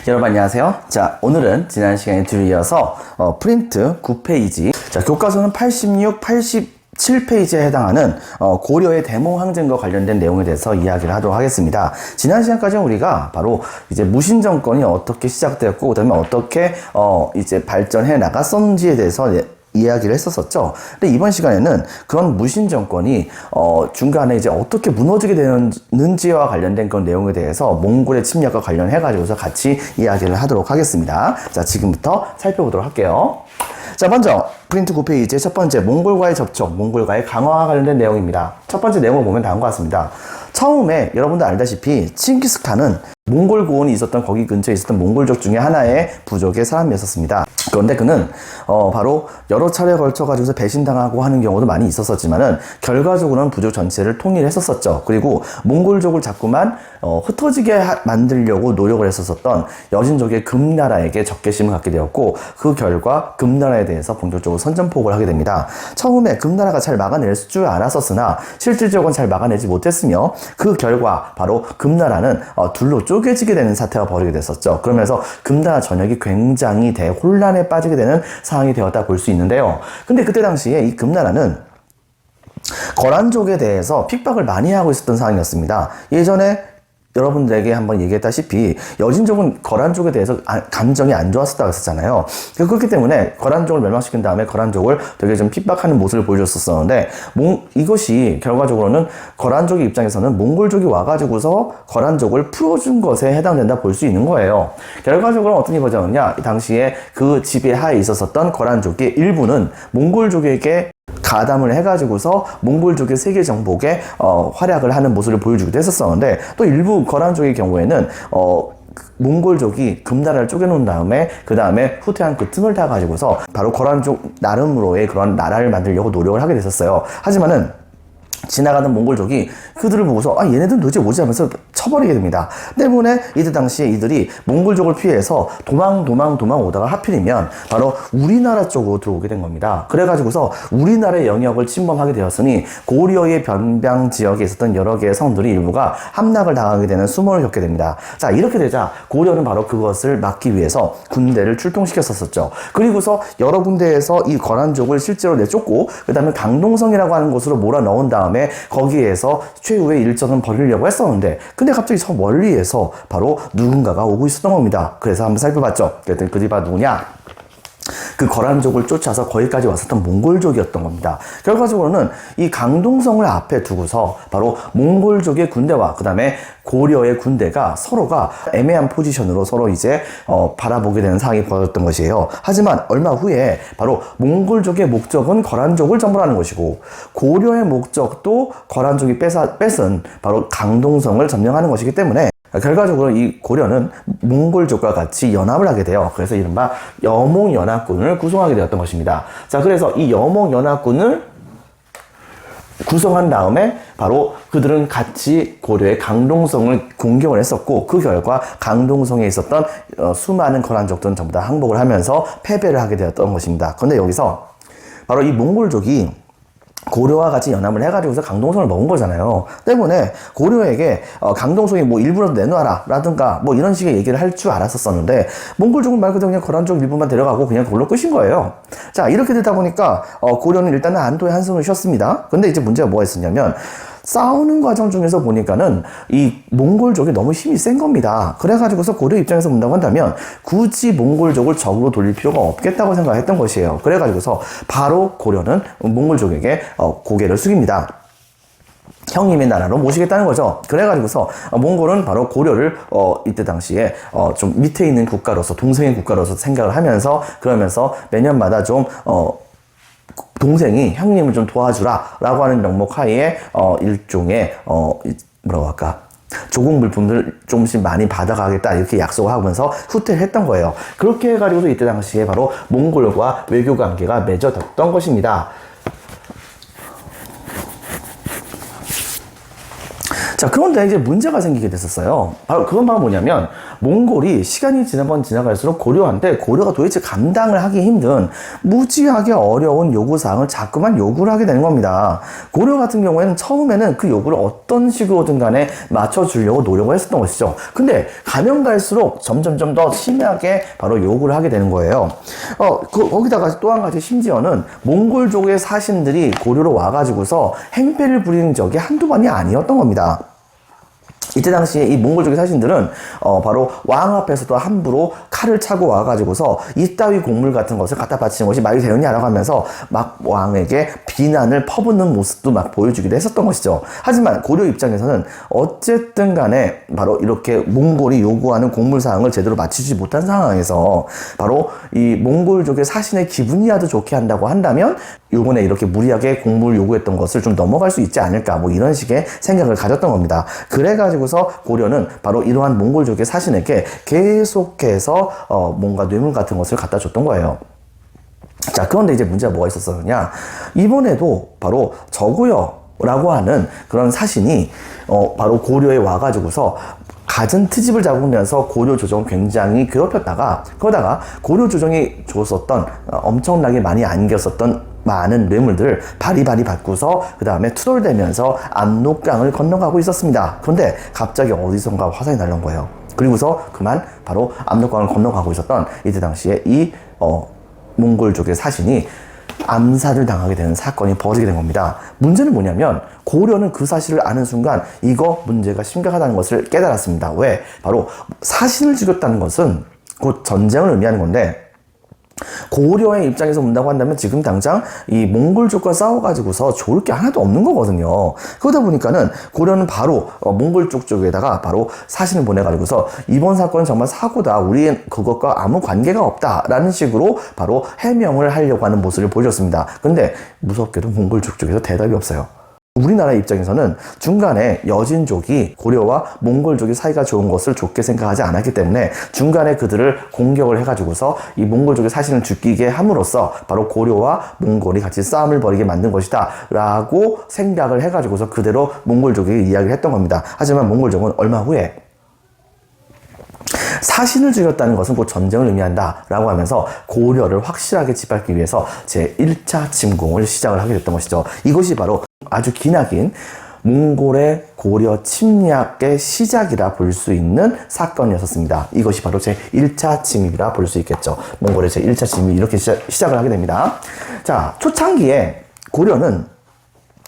여러분 안녕하세요. 자, 오늘은 지난 시간에 뒤를 이어서 프린트 9페이지, 자, 교과서는 86, 87페이지에 해당하는 고려의 대몽항쟁과 관련된 내용에 대해서 이야기를 하도록 하겠습니다. 지난 시간까지는 우리가 바로 이제 무신정권이 어떻게 시작되었고, 그 다음에 어떻게 이제 발전해 나갔었는지에 대해서 이야기를 했었었죠. 근데 이번 시간에는 그런 무신 정권이 중간에 이제 어떻게 무너지게 되는지와 관련된 그런 내용에 대해서 몽골의 침략과 관련해 가지고서 같이 이야기를 하도록 하겠습니다. 자, 지금부터 살펴보도록 할게요. 자, 먼저 프린트 9페이지의 첫 번째, 몽골과의 접촉, 몽골과의 강화와 관련된 내용입니다. 첫 번째 내용을 보면 다음과 같습니다. 처음에 여러분들 알다시피 칭기스칸은 몽골 고원이 있었던 거기 근처에 있었던 몽골족 중에 하나의 부족의 사람이었습니다. 그런데 그는 바로 여러 차례에 걸쳐 가지고서 배신당하고 하는 경우도 많이 있었지만은 결과적으로는 부족 전체를 통일했었죠. 그리고 몽골족을 자꾸만 흩어지게 만들려고 노력을 했었던 여진족의 금나라에게 적개심을 갖게 되었고, 그 결과 금나라에 대해서 본격적으로 선전포고를 하게 됩니다. 처음에 금나라가 잘 막아낼 줄 알았었으나 실질적으로 잘 막아내지 못했으며, 그 결과 바로 금나라는 둘로 쪼개지게 되는 사태가 벌어지게 됐었죠. 그러면서 금나라 전역이 굉장히 대혼란에 빠지게 되는 상황이 되었다 볼 수 있는데요. 근데 그때 당시에 이 금나라는 거란족에 대해서 핍박을 많이 하고 있었던 상황이었습니다. 예전에 여러분들에게 한번 얘기했다시피 여진족은 거란족에 대해서 감정이 안 좋았었다고 했었잖아요. 그렇기 때문에 거란족을 멸망시킨 다음에 거란족을 되게 좀 핍박하는 모습을 보여줬었는데, 이것이 결과적으로는 거란족의 입장에서는 몽골족이 와가지고서 거란족을 풀어준 것에 해당된다 볼 수 있는 거예요. 결과적으로 어떤 일이 벌어졌느냐, 당시에 그 지배하에 있었던 거란족의 일부는 몽골족에게 가담을 해가지고서 몽골족의 세계 정복에 활약을 하는 모습을 보여주기도 했었었는데, 또 일부 거란족의 경우에는 몽골족이 금나라를 쪼개놓은 다음에 그 다음에 후퇴한 그 틈을 타가지고서 바로 거란족 나름으로의 그런 나라를 만들려고 노력을 하게 됐었어요. 하지만은 지나가는 몽골족이 그들을 보고서 얘네들은 도대체 뭐지 하면서 쳐버리게 됩니다. 때문에 이때 당시에 이들이 몽골족을 피해서 도망 오다가 하필이면 바로 우리나라 쪽으로 들어오게 된 겁니다. 그래가지고서 우리나라의 영역을 침범하게 되었으니 고려의 변방 지역에 있었던 여러 개의 성들이 일부가 함락을 당하게 되는 수모를 겪게 됩니다. 자, 이렇게 되자 고려는 바로 그것을 막기 위해서 군대를 출동시켰었죠. 그리고서 여러 군데에서 이 거란족을 실제로 내쫓고, 그 다음에 강동성이라고 하는 곳으로 몰아넣은 다음에 거기에서 최후의 일전을 벌이려고 했었는데, 근데 갑자기 저 멀리에서 바로 누군가가 오고 있었던 겁니다. 그래서 한번 살펴봤죠. 그랬더니 그들이 바로 누구냐? 그 거란족을 쫓아서 거기까지 왔었던 몽골족이었던 겁니다. 결과적으로는 이 강동성을 앞에 두고서 바로 몽골족의 군대와 그 다음에 고려의 군대가 서로가 애매한 포지션으로 서로 이제 바라보게 되는 상황이 벌어졌던 것이에요. 하지만 얼마 후에 바로 몽골족의 목적은 거란족을 점령하는 것이고, 고려의 목적도 거란족이 뺏은 바로 강동성을 점령하는 것이기 때문에 결과적으로 이 고려는 몽골족과 같이 연합을 하게 돼요. 그래서 이른바 여몽연합군을 구성하게 되었던 것입니다. 자, 그래서 이 여몽연합군을 구성한 다음에 바로 그들은 같이 고려의 강동성을 공격을 했었고, 그 결과 강동성에 있었던 수많은 거란족들은 전부 다 항복을 하면서 패배를 하게 되었던 것입니다. 그런데 여기서 바로 이 몽골족이 고려와 같이 연합을 해가지고서 강동성을 먹은 거잖아요. 때문에 고려에게 강동성이 뭐 일부라도 내놔라 라든가 뭐 이런 식의 얘기를 할 줄 알았었는데, 몽골족은 말 그대로 그냥 거란족 일부만 데려가고 그냥 그걸로 끝인 거예요. 자, 이렇게 되다 보니까 고려는 일단은 안도의 한숨을 쉬었습니다. 근데 이제 문제가 뭐가 있었냐면, 싸우는 과정 중에서 보니까는 이 몽골족이 너무 힘이 센 겁니다. 그래가지고서 고려 입장에서 본다고 한다면 굳이 몽골족을 적으로 돌릴 필요가 없겠다고 생각했던 것이에요. 그래가지고서 바로 고려는 몽골족에게 고개를 숙입니다. 형님의 나라로 모시겠다는 거죠. 그래가지고서 몽골은 바로 고려를 이때 당시에 좀 밑에 있는 국가로서, 동생의 국가로서 생각을 하면서, 그러면서 매년마다 좀 동생이 형님을 좀 도와주라 라고 하는 명목 하에 일종의 뭐라고 할까, 조공 물품들 조금씩 많이 받아가겠다 이렇게 약속을 하면서 후퇴를 했던 거예요. 그렇게 해가지고 이때 당시에 바로 몽골과 외교 관계가 맺어졌던 것입니다. 자, 그런데 이제 문제가 생기게 됐었어요. 바로 그건 바로 뭐냐면, 몽골이 시간이 지나갈수록 고려한테 고려가 도대체 감당을 하기 힘든 무지하게 어려운 요구사항을 자꾸만 요구를 하게 되는 겁니다. 고려 같은 경우에는 처음에는 그 요구를 어떤 식으로든 간에 맞춰주려고 노력을 했었던 것이죠. 근데 가면 갈수록 점점점 더 심하게 바로 요구를 하게 되는 거예요. 거기다가 또 한 가지 심지어는 몽골족의 사신들이 고려로 와가지고서 행패를 부리는 적이 한두 번이 아니었던 겁니다. 이때 당시에 이 몽골족의 사신들은 바로 왕 앞에서도 함부로 칼을 차고 와가지고서 이따위 곡물 같은 것을 갖다 바치는 것이 말이 되느냐라고 하면서 막 왕에게 비난을 퍼붓는 모습도 막 보여주기도 했었던 것이죠. 하지만 고려 입장에서는 어쨌든 간에 바로 이렇게 몽골이 요구하는 곡물 사항을 제대로 맞추지 못한 상황에서 바로 이 몽골족의 사신의 기분이라도 좋게 한다고 한다면 요번에 이렇게 무리하게 곡물 요구했던 것을 좀 넘어갈 수 있지 않을까, 뭐 이런 식의 생각을 가졌던 겁니다. 그래가지고서 고려는 바로 이러한 몽골족의 사신에게 계속해서 뭔가 뇌물 같은 것을 갖다 줬던 거예요. 자, 그런데 이제 문제가 뭐가 있었느냐, 이번에도 바로 저고여라고 하는 그런 사신이 바로 고려에 와가지고서 갖은 트집을 잡으면서 고려 조정을 굉장히 괴롭혔다가, 그러다가 고려 조정이 줬었던 엄청나게 많이 안겼었던 많은 뇌물들을 바리바리 받고서 그 다음에 투덜대면서 압록강을 건너가고 있었습니다. 그런데 갑자기 어디선가 화살이 날라온 거예요. 그리고서 그만 바로 압록강을 건너가고 있었던 이때 당시에 이 몽골족의 사신이 암살을 당하게 되는 사건이 벌어지게 된 겁니다. 문제는 뭐냐면 고려는 그 사실을 아는 순간 이거 문제가 심각하다는 것을 깨달았습니다. 왜? 바로 사신을 죽였다는 것은 곧 전쟁을 의미하는 건데, 고려의 입장에서 본다고 한다면 지금 당장 이 몽골족과 싸워가지고서 좋을 게 하나도 없는 거거든요. 그러다 보니까는 고려는 바로 몽골족 쪽에다가 바로 사신을 보내가지고서 이번 사건은 정말 사고다, 우리는 그것과 아무 관계가 없다라는 식으로 바로 해명을 하려고 하는 모습을 보여줬습니다. 근데 무섭게도 몽골족 쪽에서 대답이 없어요. 우리나라 입장에서는 중간에 여진족이 고려와 몽골족이 사이가 좋은 것을 좋게 생각하지 않았기 때문에 중간에 그들을 공격을 해가지고서 이 몽골족의 사신을 죽이게 함으로써 바로 고려와 몽골이 같이 싸움을 벌이게 만든 것이다 라고 생각을 해가지고서 그대로 몽골족에게 이야기를 했던 겁니다. 하지만 몽골족은 얼마 후에 사신을 죽였다는 것은 곧 전쟁을 의미한다 라고 하면서 고려를 확실하게 짓밟기 위해서 제1차 침공을 시작을 하게 됐던 것이죠. 이것이 바로 아주 기나긴 몽골의 고려 침략의 시작이라 볼 수 있는 사건이었습니다. 이것이 바로 제1차 침입이라 볼 수 있겠죠. 몽골의 제1차 침입이 이렇게 시작을 하게 됩니다. 자, 초창기에 고려는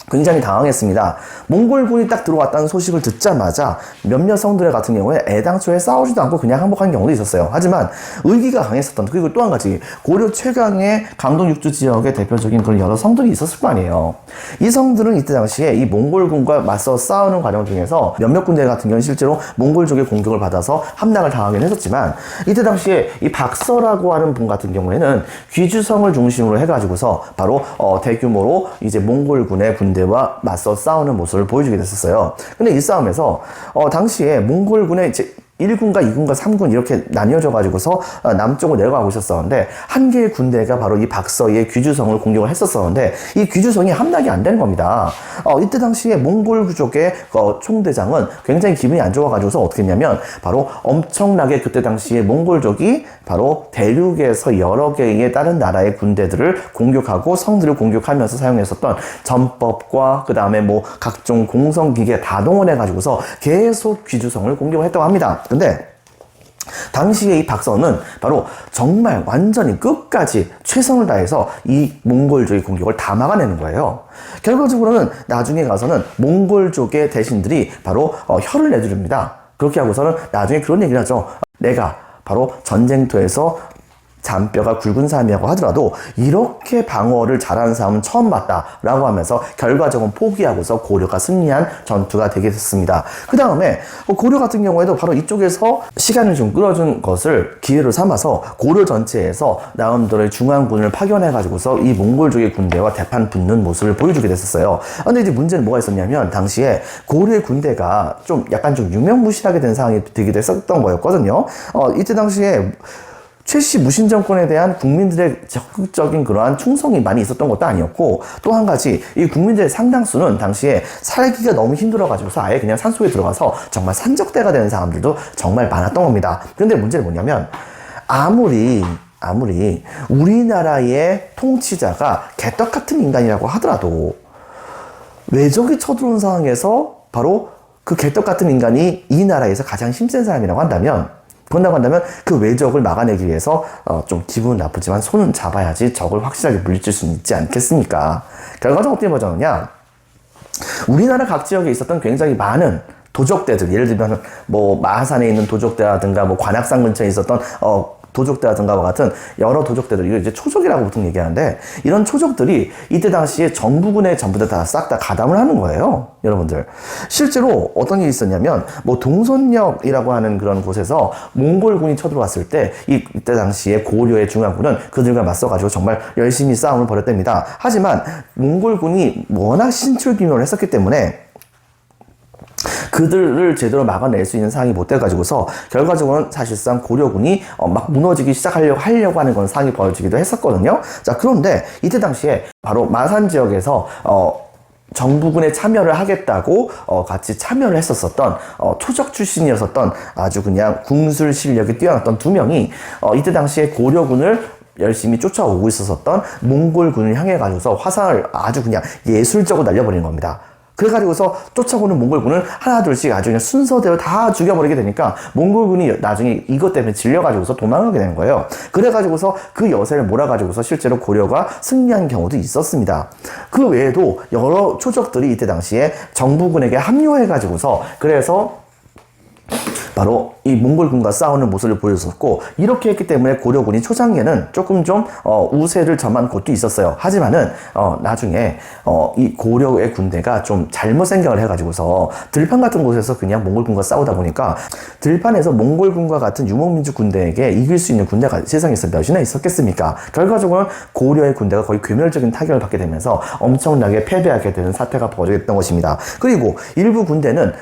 굉장히 당황했습니다. 몽골군이 딱 들어왔다는 소식을 듣자마자 몇몇 성들 같은 경우에 애당초에 싸우지도 않고 그냥 항복한 경우도 있었어요. 하지만 의기가 강했었던, 그리고 또 한 가지 고려 최강의 강동 육주 지역의 대표적인 그런 여러 성들이 있었을 거 아니에요. 이 성들은 이때 당시에 이 몽골군과 맞서 싸우는 과정 중에서 몇몇 군대 같은 경우는 실제로 몽골족의 공격을 받아서 함락을 당하긴 했었지만, 이때 당시에 이 박서라고 하는 분 같은 경우에는 귀주성을 중심으로 해가지고서 바로 대규모로 이제 몽골군의 군대와 맞서 싸우는 모습을 보여주게 됐었어요. 근데 이 싸움에서 당시에 몽골군의 이제 1군과 2군과 3군 이렇게 나뉘어져 가지고서 남쪽으로 내려가고 있었었는데, 한 개의 군대가 바로 이 박서의 귀주성을 공격을 했었었는데 이 귀주성이 함락이 안 되는 겁니다. 이때 당시에 몽골족의 총대장은 굉장히 기분이 안 좋아 가지고서 어떻게 했냐면, 바로 엄청나게 그때 당시에 몽골족이 바로 대륙에서 여러 개의 다른 나라의 군대들을 공격하고 성들을 공격하면서 사용했었던 전법과 그 다음에 뭐 각종 공성기계 다 동원해 가지고서 계속 귀주성을 공격을 했다고 합니다. 근데 당시에 이 박서는 바로 정말 완전히 끝까지 최선을 다해서 이 몽골족의 공격을 다 막아내는 거예요. 결과적으로는 나중에 가서는 몽골족의 대신들이 바로 혀를 내두릅니다. 그렇게 하고서는 나중에 그런 얘기를 하죠. 내가 바로 전쟁터에서 잔뼈가 굵은 사람이라고 하더라도 이렇게 방어를 잘하는 사람은 처음 봤다 라고 하면서 결과적으로 포기하고서 고려가 승리한 전투가 되게 됐습니다. 그 다음에 고려 같은 경우에도 바로 이쪽에서 시간을 좀 끌어준 것을 기회로 삼아서 고려 전체에서 나름대로의 중앙군을 파견해 가지고서 이 몽골족의 군대와 대판 붙는 모습을 보여주게 됐었어요. 근데 이제 문제는 뭐가 있었냐면, 당시에 고려의 군대가 좀 약간 좀 유명무실하게 된 상황이 되기도 했었던 거였거든요. 이때 당시에 최씨 무신 정권에 대한 국민들의 적극적인 그러한 충성이 많이 있었던 것도 아니었고, 또 한 가지 이 국민들의 상당수는 당시에 살기가 너무 힘들어가지고서 아예 그냥 산속에 들어가서 정말 산적대가 되는 사람들도 정말 많았던 겁니다. 그런데 문제는 뭐냐면 아무리 우리나라의 통치자가 개떡 같은 인간이라고 하더라도 외적이 쳐들어온 상황에서 바로 그 개떡 같은 인간이 이 나라에서 가장 힘센 사람이라고 한다면, 그 외적을 막아내기 위해서 좀 기분은 나쁘지만 손은 잡아야지 적을 확실하게 물리칠 수는 있지 않겠습니까? 결과적으로 어떻게 보자느냐, 우리나라 각 지역에 있었던 굉장히 많은 도적대들, 예를 들면 뭐 마하산에 있는 도적대라든가 뭐 관악산 근처에 있었던 도적대라든가 같은 여러 도적대들, 이걸 이제 초적이라고 보통 얘기하는데, 이런 초적들이 이때 당시에 정부군에 전부 다 싹 다 가담을 하는 거예요, 여러분들. 실제로 어떤 일이 있었냐면, 뭐 동선역이라고 하는 그런 곳에서 몽골군이 쳐들어왔을 때, 이때 당시에 고려의 중앙군은 그들과 맞서가지고 정말 열심히 싸움을 벌였답니다. 하지만 몽골군이 워낙 신출귀멸을 했었기 때문에 그들을 제대로 막아낼 수 있는 상황이 못 돼가지고서 결과적으로는 사실상 고려군이 막 무너지기 하려고 하는 그런 상황이 벌어지기도 했었거든요. 자, 그런데 이때 당시에 바로 마산 지역에서 정부군에 참여를 하겠다고 같이 참여를 했었던 초적 출신이었었던 아주 그냥 궁술 실력이 뛰어났던 두 명이 이때 당시에 고려군을 열심히 쫓아오고 있었던 몽골군을 향해 가지고서 화살을 아주 그냥 예술적으로 날려버리는 겁니다. 그래가지고서 쫓아오는 몽골군을 하나 둘씩 아주 그냥 순서대로 다 죽여버리게 되니까 몽골군이 나중에 이것 때문에 질려가지고서 도망가게 되는 거예요. 그래가지고서 그 여세를 몰아가지고서 실제로 고려가 승리한 경우도 있었습니다. 그 외에도 여러 초적들이 이때 당시에 정부군에게 합류해가지고서 그래서 바로 이 몽골군과 싸우는 모습을 보여줬었고, 이렇게 했기 때문에 고려군이 초창기에는 조금 좀 우세를 점한 곳도 있었어요. 하지만은 나중에 이 고려의 군대가 좀 잘못 생각을 해가지고서 들판 같은 곳에서 그냥 몽골군과 싸우다 보니까, 들판에서 몽골군과 같은 유목민족 군대에게 이길 수 있는 군대가 세상에서 몇이나 있었겠습니까? 결과적으로는 고려의 군대가 거의 괴멸적인 타격을 받게 되면서 엄청나게 패배하게 되는 사태가 벌어졌던 것입니다. 그리고 일부 군대는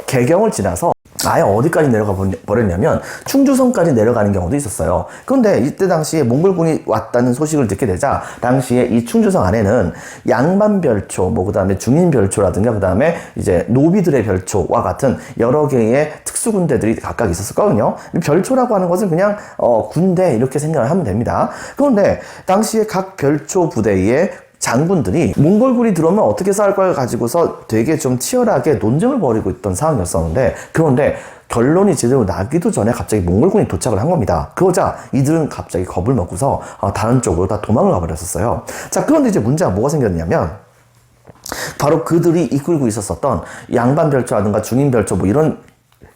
개경을 지나서 아예 어디까지 내려가 버렸냐면 충주성까지 내려가는 경우도 있었어요. 그런데 이때 당시에 몽골군이 왔다는 소식을 듣게 되자, 당시에 이 충주성 안에는 양반별초, 그 다음에 중인별초라든가 그 다음에 이제 노비들의 별초와 같은 여러 개의 특수군대들이 각각 있었거든요. 별초라고 하는 것은 그냥 군대 이렇게 생각을 하면 됩니다. 그런데 당시에 각 별초 부대의 장군들이 몽골군이 들어오면 어떻게 싸울 걸 가지고서 되게 좀 치열하게 논쟁을 벌이고 있던 상황이었었는데, 그런데 결론이 제대로 나기도 전에 갑자기 몽골군이 도착을 한 겁니다. 그러자 이들은 갑자기 겁을 먹고서 다른 쪽으로 다 도망을 가버렸었어요. 자, 그런데 이제 문제가 뭐가 생겼냐면, 바로 그들이 이끌고 있었었던 양반별초라든가 중인별초 뭐 이런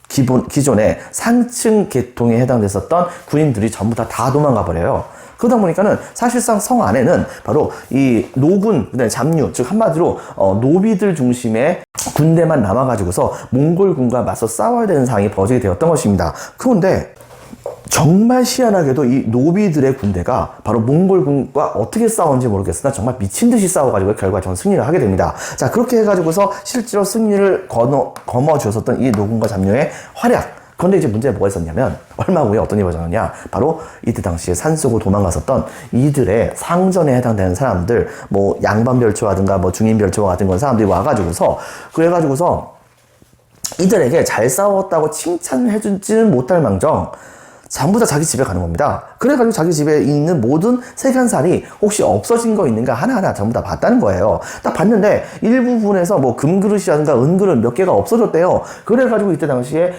기존의 상층 계통에 해당됐었던 군인들이 전부 다 도망가 버려요. 그러다 보니까는 사실상 성 안에는 바로 이 노군, 그다음에 잡류, 즉 한마디로 노비들 중심의 군대만 남아가지고서 몽골군과 맞서 싸워야 되는 상황이 벌어지게 되었던 것입니다. 그런데 정말 희한하게도 이 노비들의 군대가 바로 몽골군과 어떻게 싸웠는지 모르겠으나 정말 미친 듯이 싸워가지고 결과적으로 승리를 하게 됩니다. 자, 그렇게 해가지고서 실제로 승리를 거머쥐었었던 이 노군과 잡류의 활약. 그런데 이제 문제가 뭐가 있었냐면, 얼마 후에 어떤 일이 벌어졌느냐, 바로 이때 당시에 산속으로 도망갔었던 이들의 상전에 해당되는 사람들, 뭐 양반별초라든가 뭐 중인별초와 같은 그런 사람들이 와가지고서, 그래가지고서 이들에게 잘 싸웠다고 칭찬을 해주지는 못할 망정 전부 다 자기 집에 가는 겁니다. 그래가지고 자기 집에 있는 모든 세간살이 혹시 없어진 거 있는가 하나하나 전부 다 봤다는 거예요. 딱 봤는데 일부분에서 뭐 금그릇이라든가 은그릇 몇 개가 없어졌대요. 그래가지고 이때 당시에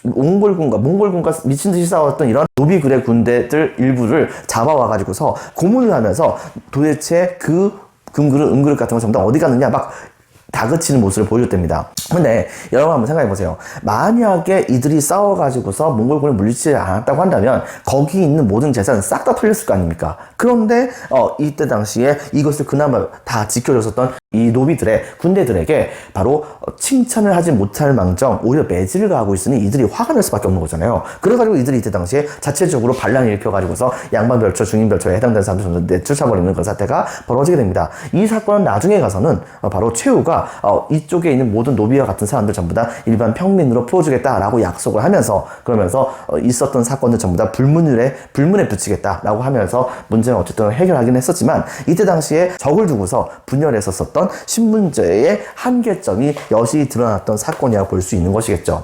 몽골군과 미친 듯이 싸웠던 이런 노비굴의 군대들 일부를 잡아와가지고서 고문을 하면서 도대체 그 금그릇, 은그릇 같은 거 전부 다 어디 갔느냐 막 다그치는 모습을 보여줬답니다. 근데 여러분 한번 생각해보세요. 만약에 이들이 싸워가지고서 몽골군을 물리치지 않았다고 한다면 거기 있는 모든 재산은 싹 다 털렸을 거 아닙니까? 그런데 이때 당시에 이것을 그나마 다 지켜줬었던 이 노비들의 군대들에게 바로 칭찬을 하지 못할 망정 오히려 매질을 가하고 있으니 이들이 화가 날 수밖에 없는 거잖아요. 그래가지고 이들이 이때 당시에 자체적으로 반란을 일으켜가지고서 양반별초, 중인별초에 해당되는 사람들 전부 내쫓아버리는 그런 사태가 벌어지게 됩니다. 이 사건은 나중에 가서는 바로 최후가 이쪽에 있는 모든 노비와 우리와 같은 사람들 전부 다 일반 평민으로 풀어주겠다라고 약속을 하면서, 그러면서 있었던 사건들 전부 다 불문에 붙이겠다라고 하면서 문제는 어쨌든 해결하긴 했었지만, 이때 당시에 적을 두고서 분열했었던 신문제의 한계점이 여실히 드러났던 사건이라고 볼 수 있는 것이겠죠.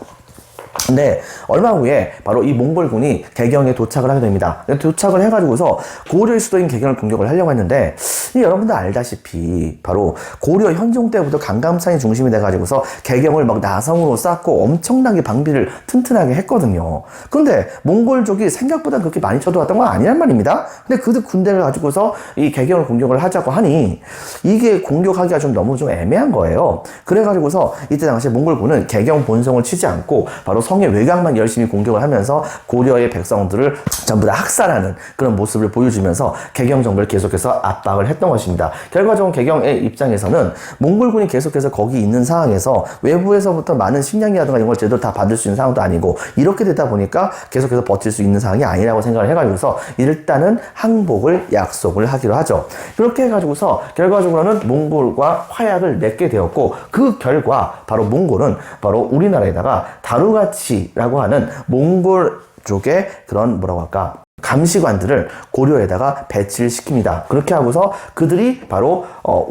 근데 얼마 후에 바로 이 몽골군이 개경에 도착을 하게 됩니다. 도착을 해가지고서 고려의 수도인 개경을 공격을 하려고 했는데, 여러분들 알다시피 바로 고려 현종 때부터 강감찬이 중심이 돼가지고서 개경을 막 나성으로 쌓고 엄청나게 방비를 튼튼하게 했거든요. 근데 몽골족이 생각보다 그렇게 많이 쳐들어왔던 건 아니란 말입니다. 근데 그 군대를 가지고서 이 개경을 공격을 하자고 하니 이게 공격하기가 너무 애매한 거예요. 그래가지고서 이때 당시에 몽골군은 개경 본성을 치지 않고 바로 성의 외곽만 열심히 공격을 하면서 고려의 백성들을 전부 다 학살하는 그런 모습을 보여주면서 개경 정부를 계속해서 압박을 했던 것입니다. 결과적으로 개경의 입장에서는 몽골군이 계속해서 거기 있는 상황에서 외부에서부터 많은 식량이라든가 이런 걸 제대로 다 받을 수 있는 상황도 아니고, 이렇게 되다 보니까 계속해서 버틸 수 있는 상황이 아니라고 생각을 해가지고서 일단은 항복을 약속을 하기로 하죠. 그렇게 해가지고서 결과적으로는 몽골과 화약을 맺게 되었고, 그 결과 바로 몽골은 바로 우리나라에다가 다루가치라고 하는 몽골 쪽의 그런 뭐라고 할까, 감시관들을 고려에다가 배치를 시킵니다. 그렇게 하고서 그들이 바로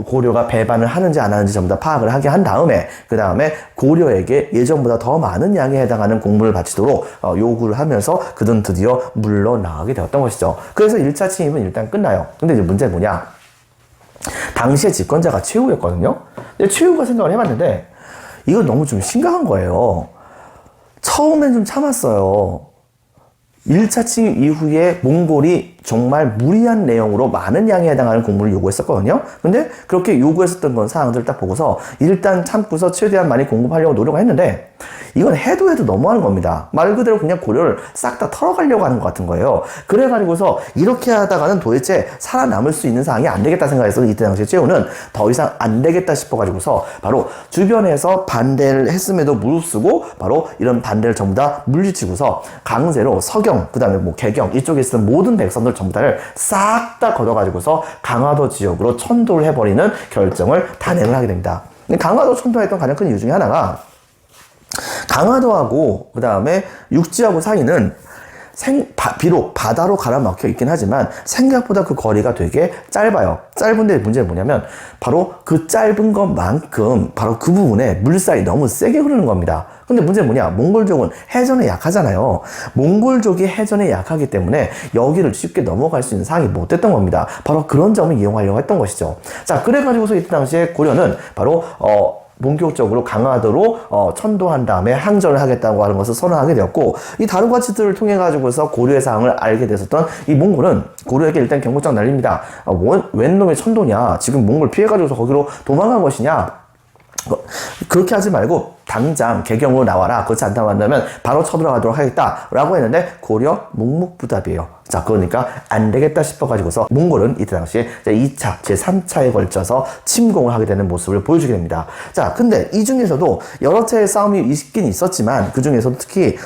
고려가 배반을 하는지 안 하는지 전부 다 파악을 하게 한 다음에, 그 다음에 고려에게 예전보다 더 많은 양에 해당하는 공물을 바치도록 요구를 하면서 그들은 드디어 물러나가게 되었던 것이죠. 그래서 1차 침입은 일단 끝나요. 근데 이제 문제는 뭐냐, 당시의 집권자가 최후였거든요. 근데 최후가 생각을 해봤는데 이건 너무 좀 심각한 거예요. 처음엔 좀 참았어요. 1차 침입 이후에 몽골이 정말 무리한 내용으로 많은 양에 해당하는 공물을 요구했었거든요. 근데 그렇게 요구했었던 건 사항들을 딱 보고서 일단 참고서 최대한 많이 공급하려고 노력을 했는데, 이건 해도 너무하는 겁니다. 말 그대로 그냥 고려를 싹 다 털어가려고 하는 것 같은 거예요. 그래가지고서 이렇게 하다가는 도대체 살아남을 수 있는 상황이 안 되겠다 생각해서 이때 당시에 최후는 더 이상 안 되겠다 싶어가지고서 바로 주변에서 반대를 했음에도 무릅쓰고 바로 이런 반대를 전부 다 물리치고서 강제로 서경, 그 다음에 개경 이쪽에 있는 모든 백성들 전부 다를 싹 다 걷어가지고서 강화도 지역으로 천도를 해버리는 결정을 단행을 하게 됩니다. 강화도 천도했던 가장 큰 이유 중에 하나가, 강화도하고 그 다음에 육지하고 사이는 비록 바다로 갈아막혀 있긴 하지만 생각보다 그 거리가 되게 짧아요. 짧은데 문제는 뭐냐면 바로 그 짧은 것만큼 바로 그 부분에 물살이 너무 세게 흐르는 겁니다. 근데 문제는 뭐냐, 몽골족은 해전에 약하잖아요. 몽골족이 해전에 약하기 때문에 여기를 쉽게 넘어갈 수 있는 상황이 못 됐던 겁니다. 바로 그런 점을 이용하려고 했던 것이죠. 자, 그래가지고서 이때 당시에 고려는 바로 본격적으로 강화도로 천도한 다음에 항전을 하겠다고 하는 것을 선언하게 되었고, 이 다루가치들을 통해 가지고서 고려의 상황을 알게 됐었던 이 몽골은 고려에게 일단 경고장 날립니다. 웬 놈의 천도냐, 지금 몽골 피해가지고서 거기로 도망간 것이냐, 그렇게 하지 말고 당장 개경으로 나와라. 그렇지 않다고 한다면 바로 쳐들어가도록 하겠다라고 했는데 고려 묵묵부답이에요. 자, 그러니까 안 되겠다 싶어가지고서 몽골은 이때 당시에 2차, 제3차에 걸쳐서 침공을 하게 되는 모습을 보여주게 됩니다. 자, 근데 이 중에서도 여러 차례 싸움이 있긴 있었지만 그 중에서도 특히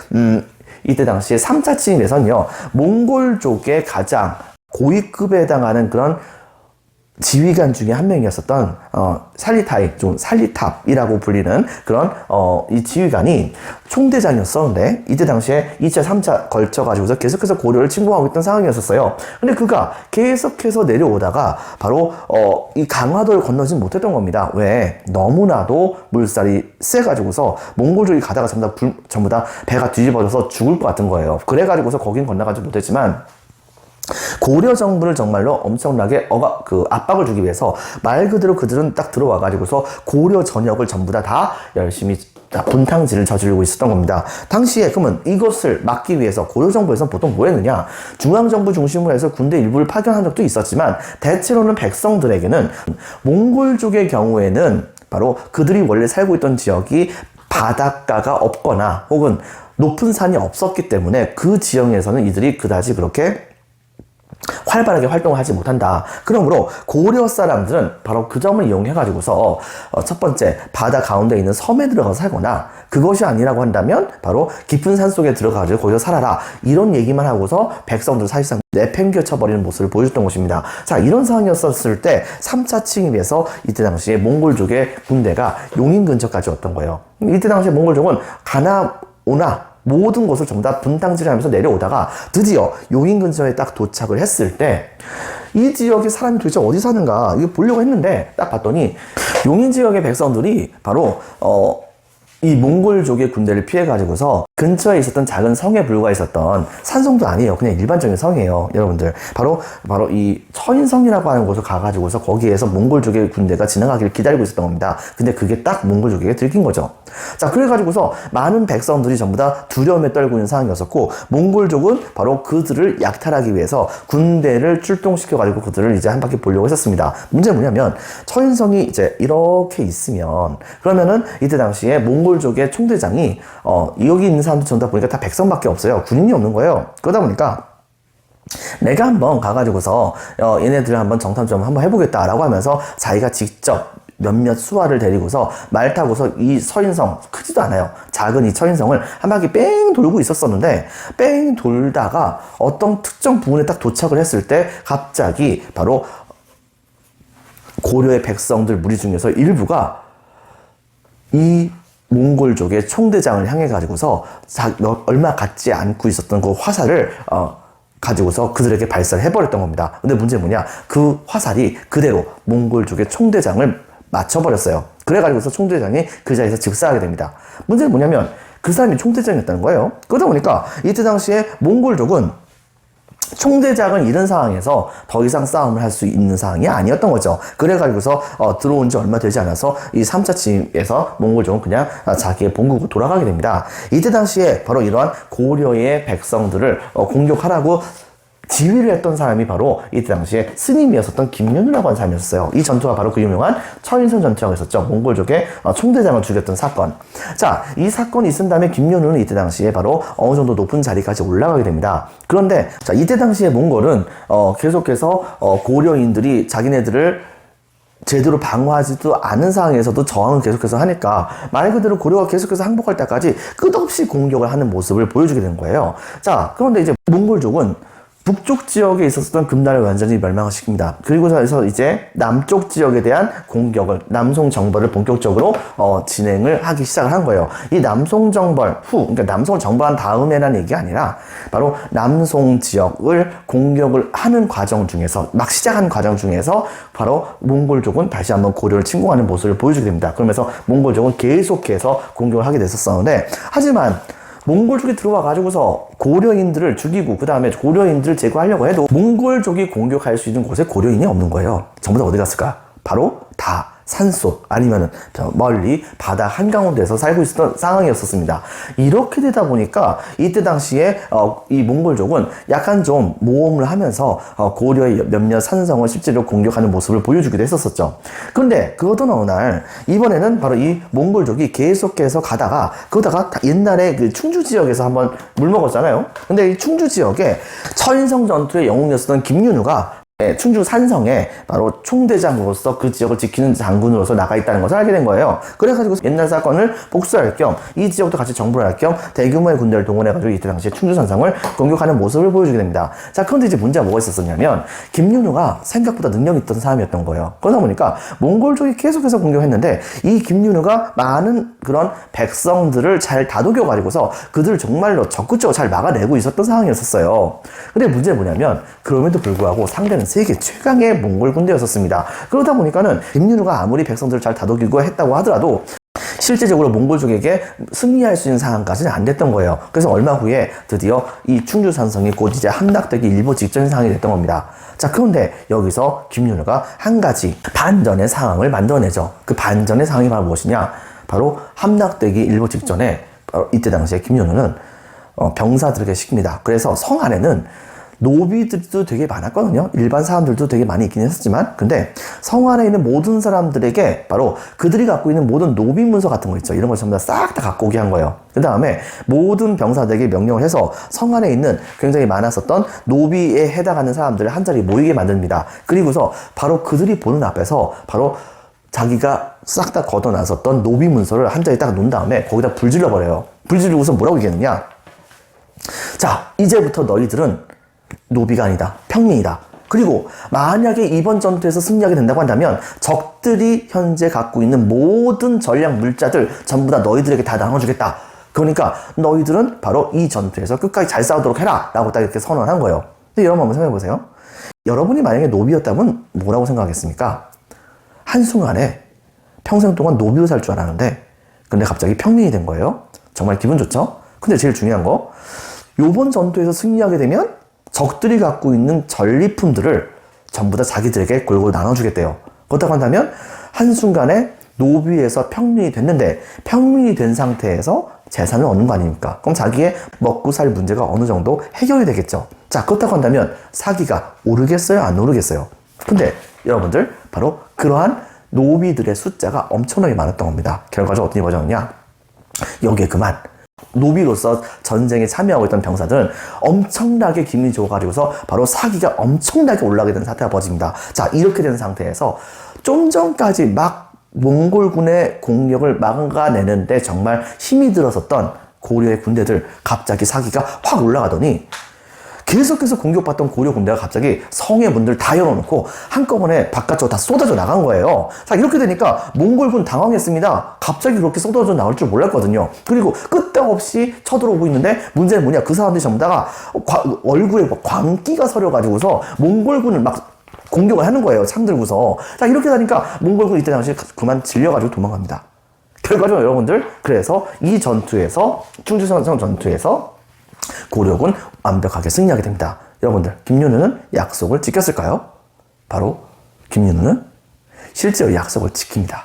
이때 당시에 3차 침입에서는요, 몽골족의 가장 고위급에 해당하는 그런 지휘관 중에 한 명이었었던 살리타이, 좀 살리탑이라고 불리는 그런 이 지휘관이 총대장이었었는데, 이때 당시에 2차, 3차 걸쳐가지고서 계속해서 고려를 침공하고 있던 상황이었었어요. 근데 그가 계속해서 내려오다가 바로 이 강화도를 건너지 못했던 겁니다. 왜? 너무나도 물살이 세가지고서 몽골족이 가다가 전부 다 배가 뒤집어져서 죽을 것 같은 거예요. 그래가지고서 거긴 건너가지 못했지만, 고려 정부를 정말로 엄청나게 압박을 주기 위해서 말 그대로 그들은 딱 들어와가지고서 고려 전역을 전부 다 열심히 분탕질을 저지르고 있었던 겁니다. 당시에 그러면 이것을 막기 위해서 고려 정부에서는 보통 뭐 했느냐, 중앙정부 중심으로 해서 군대 일부를 파견한 적도 있었지만 대체로는 백성들에게는 몽골족의 경우에는 바로 그들이 원래 살고 있던 지역이 바닷가가 없거나 혹은 높은 산이 없었기 때문에 그 지역에서는 이들이 그다지 그렇게 활발하게 활동을 하지 못한다. 그러므로 고려 사람들은 바로 그 점을 이용해가지고서 첫 번째 바다 가운데 있는 섬에 들어가서 살거나, 그것이 아니라고 한다면 바로 깊은 산 속에 들어가서 거기서 살아라, 이런 얘기만 하고서 백성들 사실상 내팽겨쳐버리는 모습을 보여줬던 것입니다. 자, 이런 상황이었을 때 3차 침입에서 이때 당시에 몽골족의 군대가 용인 근처까지 왔던 거예요. 이때 당시에 몽골족은 가나 오나 모든 곳을 전부 다 분탕질하면서 내려오다가 드디어 용인 근처에 딱 도착을 했을 때 이 지역에 사람이 도대체 어디 사는가 이거 보려고 했는데 딱 봤더니 용인 지역의 백성들이 바로 이 몽골족의 군대를 피해가지고서 근처에 있었던 작은 성에 불과했었던, 산성도 아니에요. 그냥 일반적인 성이에요. 여러분들. 바로 이 처인성이라고 하는 곳을 가가지고서 거기에서 몽골족의 군대가 지나가기를 기다리고 있었던 겁니다. 근데 그게 딱 몽골족에게 들킨 거죠. 자, 그래가지고서 많은 백성들이 전부 다 두려움에 떨고 있는 상황이었었고, 몽골족은 바로 그들을 약탈하기 위해서 군대를 출동시켜가지고 그들을 이제 한 바퀴 보려고 했었습니다. 문제는 뭐냐면, 처인성이 이제 이렇게 있으면, 그러면은 이때 당시에 몽골족의 총대장이 여기 있는 사람들 전부 다 보니까 다 백성밖에 없어요. 군인이 없는 거예요. 그러다 보니까 내가 한번 가가지고서 얘네들을 한번 정탐 좀 한번 해보겠다라고 하면서 자기가 직접 몇몇 수하를 데리고서 말 타고서 이 처인성, 크지도 않아요. 작은 이 처인성을 한 바퀴 뺑 돌고 있었었는데, 뺑 돌다가 어떤 특정 부분에 딱 도착을 했을 때 갑자기 바로 고려의 백성들 무리 중에서 일부가 이 몽골족의 총대장을 향해 가지고서 얼마 갖지 않고 있었던 그 화살을 가지고서 그들에게 발사를 해버렸던 겁니다. 근데 문제는 뭐냐, 그 화살이 그대로 몽골족의 총대장을 맞춰버렸어요. 그래가지고서 총대장이 그 자리에서 즉사하게 됩니다. 문제는 뭐냐면 그 사람이 총대장이었다는 거예요. 그러다 보니까 이때 당시에 몽골족은 총대장을 잃은 상황에서 더 이상 싸움을 할 수 있는 상황이 아니었던 거죠. 그래가지고서 들어온 지 얼마 되지 않아서 이 3차 침입에서 몽골족은 그냥 자기의 본국으로 돌아가게 됩니다. 이때 당시에 바로 이러한 고려의 백성들을 공격하라고 지휘를 했던 사람이 바로 이때 당시에 스님이었었던 김윤우라고 하는 사람이었어요. 이 전투가 바로 그 유명한 처인성 전투라고 했었죠. 몽골족의 총대장을 죽였던 사건. 자, 이 사건이 있은 다음에 김윤우는 이때 당시에 바로 어느 정도 높은 자리까지 올라가게 됩니다. 그런데 자, 이때 당시에 몽골은 계속해서 고려인들이 자기네들을 제대로 방어하지도 않은 상황에서도 저항을 계속해서 하니까 말 그대로 고려가 계속해서 항복할 때까지 끝없이 공격을 하는 모습을 보여주게 된 거예요. 자, 그런데 이제 몽골족은 북쪽 지역에 있었던 금나라를 완전히 멸망시킵니다. 그리고서 이제 남쪽 지역에 대한 공격을, 남송정벌을 본격적으로 진행을 하기 시작을 한 거예요. 이 남송정벌 후, 그러니까 남송을 정벌한 다음에라는 얘기가 아니라 바로 남송 지역을 공격을 하는 과정 중에서, 막 시작한 과정 중에서 바로 몽골족은 다시 한번 고려를 침공하는 모습을 보여주게 됩니다. 그러면서 몽골족은 계속해서 공격을 하게 됐었었는데, 하지만 몽골족이 들어와 가지고서 고려인들을 죽이고 그 다음에 고려인들을 제거하려고 해도 몽골족이 공격할 수 있는 곳에 고려인이 없는 거예요. 전부 다 어디 갔을까? 바로 다 산속 아니면은 멀리 바다 한가운데서 살고 있었던 상황이었었습니다. 이렇게 되다 보니까 이때 당시에 이 몽골족은 약간 좀 모험을 하면서 고려의 몇몇 산성을 실제로 공격하는 모습을 보여주기도 했었었죠. 그런데 그것도 어느 날 이번에는 바로 이 몽골족이 계속해서 가다가 그러다가 옛날에 그 충주 지역에서 한번 물먹었잖아요. 근데 이 충주 지역에 처인성 전투의 영웅이었던 김윤우가 충주 산성에 바로 총대장으로서 그 지역을 지키는 장군으로서 나가 있다는 것을 알게 된 거예요. 그래가지고 옛날 사건을 복수할 겸 이 지역도 같이 정벌을 할 겸 대규모의 군대를 동원해가지고 이때 당시에 충주 산성을 공격하는 모습을 보여주게 됩니다. 자, 그런데 이제 문제가 뭐가 있었었냐면 김윤우가 생각보다 능력이 있던 사람이었던 거예요. 그러다 보니까 몽골족이 계속해서 공격했는데 이 김윤우가 많은 그런 백성들을 잘 다독여가지고서 그들을 정말로 적극적으로 잘 막아내고 있었던 상황이었었어요. 근데 문제는 뭐냐면 그럼에도 불구하고 상대는 세계 최강의 몽골 군대였었습니다. 그러다 보니까는 김윤우가 아무리 백성들을 잘 다독이고 했다고 하더라도 실제적으로 몽골족에게 승리할 수 있는 상황까지는 안 됐던 거예요. 그래서 얼마 후에 드디어 이 충주산성이 곧 이제 함락되기 일보 직전 상황이 됐던 겁니다. 자, 그런데 여기서 김윤우가 한 가지 반전의 상황을 만들어내죠. 그 반전의 상황이 바로 무엇이냐? 바로 함락되기 일보 직전에 바로 이때 당시에 김윤우는 병사들에게 시킵니다. 그래서 성 안에는 노비들도 되게 많았거든요. 일반 사람들도 되게 많이 있긴 했었지만, 근데 성 안에 있는 모든 사람들에게 바로 그들이 갖고 있는 모든 노비 문서 같은 거 있죠. 이런 걸 전부 다 싹 다 갖고 오게 한 거예요. 그 다음에 모든 병사들에게 명령을 해서 성 안에 있는 굉장히 많았었던 노비에 해당하는 사람들을 한 자리에 모이게 만듭니다. 그리고서 바로 그들이 보는 앞에서 바로 자기가 싹 다 걷어놨었던 노비 문서를 한 자리에 딱 놓은 다음에 거기다 불 질러버려요. 불 지르고서 뭐라고 얘기했느냐? 자, 이제부터 너희들은 노비가 아니다. 평민이다. 그리고 만약에 이번 전투에서 승리하게 된다고 한다면 적들이 현재 갖고 있는 모든 전략 물자들 전부 다 너희들에게 다 나눠주겠다. 그러니까 너희들은 바로 이 전투에서 끝까지 잘 싸우도록 해라. 라고 딱 이렇게 선언한 거예요. 근데 여러분 한번 생각해보세요. 여러분이 만약에 노비였다면 뭐라고 생각하겠습니까? 한순간에 평생 동안 노비로 살 줄 알았는데 근데 갑자기 평민이 된 거예요. 정말 기분 좋죠? 근데 제일 중요한 거, 요번 전투에서 승리하게 되면 적들이 갖고 있는 전리품들을 전부 다 자기들에게 골고루 나눠주겠대요. 그렇다고 한다면 한순간에 노비에서 평민이 됐는데 평민이 된 상태에서 재산을 얻는 거 아닙니까? 그럼 자기의 먹고 살 문제가 어느 정도 해결이 되겠죠. 자, 그렇다고 한다면 사기가 오르겠어요? 안 오르겠어요? 근데 여러분들 바로 그러한 노비들의 숫자가 엄청나게 많았던 겁니다. 결과적으로 어떻게 벌어졌느냐? 여기에 그만 노비로서 전쟁에 참여하고 있던 병사들은 엄청나게 기분이 좋아가지고서 바로 사기가 엄청나게 올라가게 되는 사태가 벌어집니다. 자, 이렇게 된 상태에서 좀 전까지 막 몽골군의 공격을 막아내는데 정말 힘이 들었었던 고려의 군대들 갑자기 사기가 확 올라가더니 계속해서 공격받던 고려 군대가 갑자기 성의 문들 다 열어놓고 한꺼번에 바깥쪽으로 다 쏟아져 나간 거예요. 자, 이렇게 되니까 몽골군 당황했습니다. 갑자기 그렇게 쏟아져 나올 줄 몰랐거든요. 그리고 끄떡없이 쳐들어오고 있는데 문제는 뭐냐? 그 사람들이 전부 다가 얼굴에 광기가 서려가지고서 몽골군을 막 공격을 하는 거예요. 창 들고서. 자, 이렇게 되니까 몽골군 이때 당시 그만 질려가지고 도망갑니다. 결과적으로 여러분들, 그래서 이 전투에서, 충주성성 전투에서 고려군 완벽하게 승리하게 됩니다. 여러분들, 김윤우는 약속을 지켰을까요? 바로 김윤우는 실제로 약속을 지킵니다.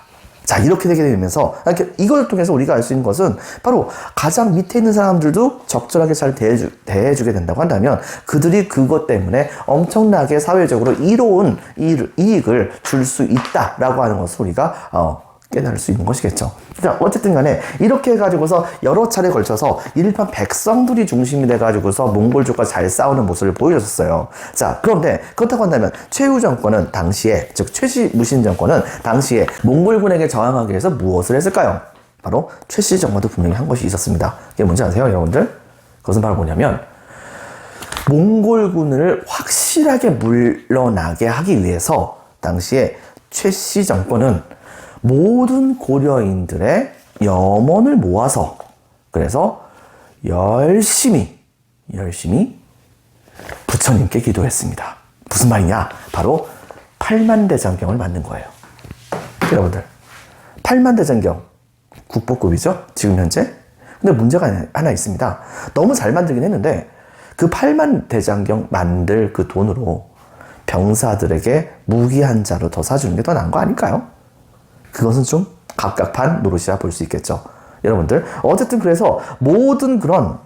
자, 이렇게 되게 되면서 이걸 통해서 우리가 알 수 있는 것은 바로 가장 밑에 있는 사람들도 적절하게 잘 대해주게 된다고 한다면 그들이 그것 때문에 엄청나게 사회적으로 이로운 이익을 줄 수 있다라고 하는 것을 우리가 깨달을 수 있는 것이겠죠. 자, 어쨌든 간에 이렇게 해가지고서 여러 차례 걸쳐서 일반 백성들이 중심이 돼가지고서 몽골족과 잘 싸우는 모습을 보여줬어요. 자, 그런데 그렇다고 한다면 최후 정권은 당시에, 즉 최씨 무신 정권은 당시에 몽골군에게 저항하기 위해서 무엇을 했을까요? 바로 최씨 정권도 분명히 한 것이 있었습니다. 이게 뭔지 아세요, 여러분들? 그것은 바로 뭐냐면 몽골군을 확실하게 물러나게 하기 위해서 당시에 최씨 정권은 모든 고려인들의 염원을 모아서 그래서 열심히 부처님께 기도했습니다. 무슨 말이냐? 바로 팔만대장경을 만든 거예요. 여러분들, 팔만대장경 국보급이죠? 지금 현재. 근데 문제가 하나 있습니다. 너무 잘 만들긴 했는데 그 팔만대장경 만들 그 돈으로 병사들에게 무기 한 자루 더 사주는 게 더 나은 거 아닐까요? 그것은 좀 갑갑한 노릇이라 볼 수 있겠죠. 여러분들, 어쨌든 그래서 모든 그런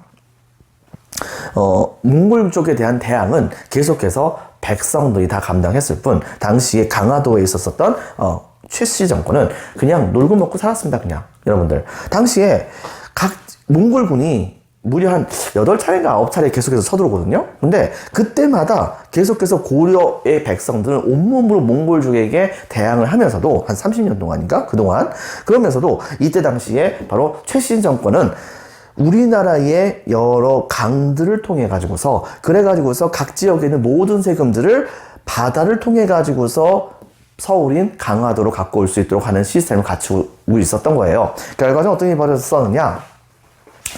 몽골 쪽에 대한 대항은 계속해서 백성들이 다 감당했을 뿐 당시에 강화도에 있었던 최씨 정권은 그냥 놀고 먹고 살았습니다. 그냥. 여러분들, 당시에 각 몽골군이 무려 한 8차례인가 9차례 계속해서 쳐들어오거든요. 근데 그때마다 계속해서 고려의 백성들은 온몸으로 몽골족에게 대항을 하면서도 한 30년 동안인가? 그동안. 그러면서도 이때 당시에 바로 최신 정권은 우리나라의 여러 강들을 통해 가지고서 그래가지고서 각 지역에 있는 모든 세금들을 바다를 통해 가지고서 서울인 강화도로 갖고 올 수 있도록 하는 시스템을 갖추고 있었던 거예요. 결과적으로 어떤 일이 벌어졌었느냐?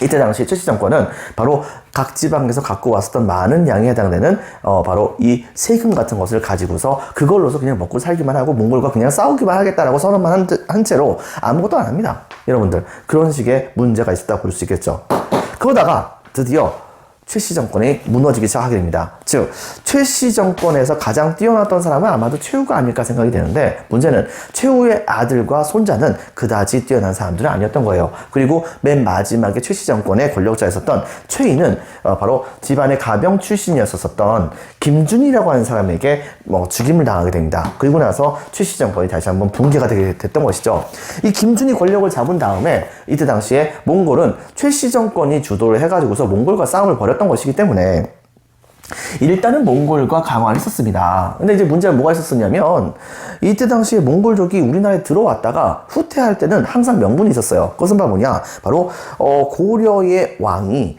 이때 당시 최씨 정권은 바로 각 지방에서 갖고 왔었던 많은 양에 해당되는 바로 이 세금 같은 것을 가지고서 그걸로서 그냥 먹고 살기만 하고 몽골과 그냥 싸우기만 하겠다라고 선언만 한 채로 아무것도 안 합니다. 여러분들, 그런 식의 문제가 있었다고 볼 수 있겠죠. 그러다가 드디어 최씨 정권이 무너지기 시작하게 됩니다. 즉 최씨 정권에서 가장 뛰어났던 사람은 아마도 최후가 아닐까 생각이 되는데, 문제는 최후의 아들과 손자는 그다지 뛰어난 사람들은 아니었던 거예요. 그리고 맨 마지막에 최씨 정권의 권력자였었던 최희는 바로 집안의 가병 출신이었었던 김준이라고 하는 사람에게 죽임을 당하게 됩니다. 그리고 나서 최씨 정권이 다시 한번 붕괴가 되게 됐던 것이죠. 이 김준이 권력을 잡은 다음에 이때 당시에 몽골은 최씨 정권이 주도를 해가지고서 몽골과 싸움을 벌였던 것이기 때문에 일단은 몽골과 강화를 했었습니다. 근데 이제 문제가 뭐가 있었었냐면, 이때 당시에 몽골족이 우리나라에 들어왔다가 후퇴할 때는 항상 명분이 있었어요. 그것은 바로 뭐냐? 바로 고려의 왕이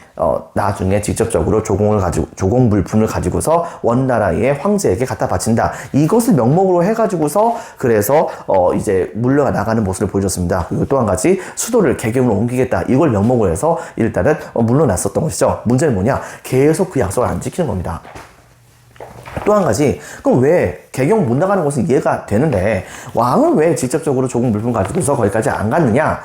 나중에 직접적으로 조공 물품을 가지고서 원나라의 황제에게 갖다 바친다. 이것을 명목으로 해가지고서 그래서 이제 물러가 나가는 모습을 보여줬습니다. 그리고 또 한 가지 수도를 개경으로 옮기겠다. 이걸 명목으로 해서 일단은 물러났었던 것이죠. 문제는 뭐냐? 계속 그 약속을 안 지키는 겁니다. 또 한 가지, 그럼 왜 개경 못 나가는 것은 이해가 되는데 왕은 왜 직접적으로 조공 물품 가지고서 거기까지 안 갔느냐?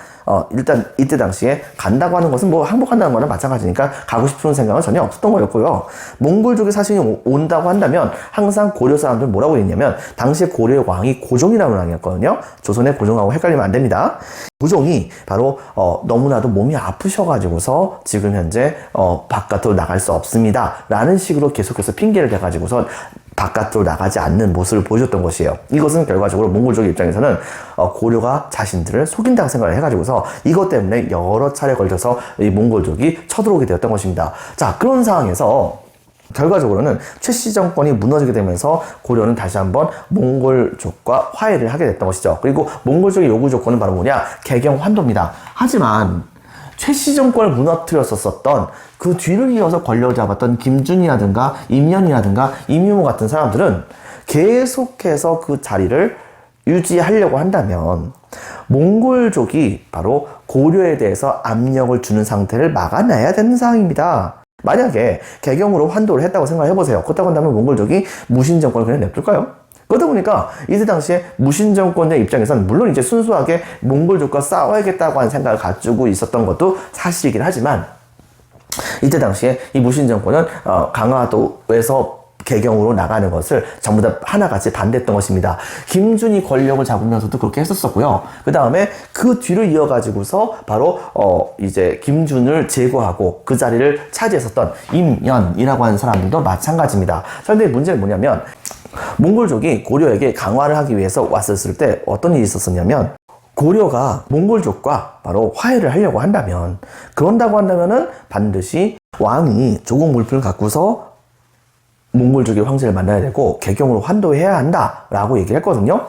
일단 이때 당시에 간다고 하는 것은 항복한다는 거나 마찬가지니까 가고 싶은 생각은 전혀 없었던 거였고요. 몽골족의 사신이 온다고 한다면 항상 고려 사람들은 뭐라고 했냐면, 당시에 고려의 왕이 고종이라는 왕이었거든요. 조선의 고종하고 헷갈리면 안 됩니다. 고종이 바로 너무나도 몸이 아프셔가지고서 지금 현재 바깥으로 나갈 수 없습니다 라는 식으로 계속해서 핑계를 대가지고서 바깥으로 나가지 않는 모습을 보여줬던 것이에요. 이것은 결과적으로 몽골족의 입장에서는 고려가 자신들을 속인다고 생각을 해가지고서 이것 때문에 여러 차례 걸쳐서 이 몽골족이 쳐들어오게 되었던 것입니다. 자, 그런 상황에서 결과적으로는 최씨 정권이 무너지게 되면서 고려는 다시 한번 몽골족과 화해를 하게 됐던 것이죠. 그리고 몽골족의 요구 조건은 바로 뭐냐? 개경 환도입니다. 하지만 최씨 정권을 무너뜨렸었던 그 뒤를 이어서 권력을 잡았던 김준이라든가 임연이라든가 임유모 같은 사람들은 계속해서 그 자리를 유지하려고 한다면 몽골족이 바로 고려에 대해서 압력을 주는 상태를 막아내야 되는 상황입니다. 만약에 개경으로 환도를 했다고 생각해보세요. 그렇다고 한다면 몽골족이 무신 정권을 그냥 냅둘까요? 그러다 보니까 이때 당시에 무신 정권의 입장에서는 물론 이제 순수하게 몽골족과 싸워야겠다고 하는 생각을 가지고 있었던 것도 사실이긴 하지만, 이때 당시에 이 무신 정권은 강화도에서 개경으로 나가는 것을 전부 다 하나같이 반대했던 것입니다. 김준이 권력을 잡으면서도 그렇게 했었었고요. 그 다음에 그 뒤를 이어가지고서 바로 이제 김준을 제거하고 그 자리를 차지했었던 임연이라고 하는 사람들도 마찬가지입니다. 그런데 문제는 뭐냐면, 몽골족이 고려에게 강화를 하기 위해서 왔었을 때 어떤 일이 있었었냐면, 고려가 몽골족과 바로 화해를 하려고 한다면, 그런다고 한다면은 반드시 왕이 조공 물품을 갖고서 몽골족의 황제를 만나야 되고 개경으로 환도해야 한다라고 얘기를 했거든요.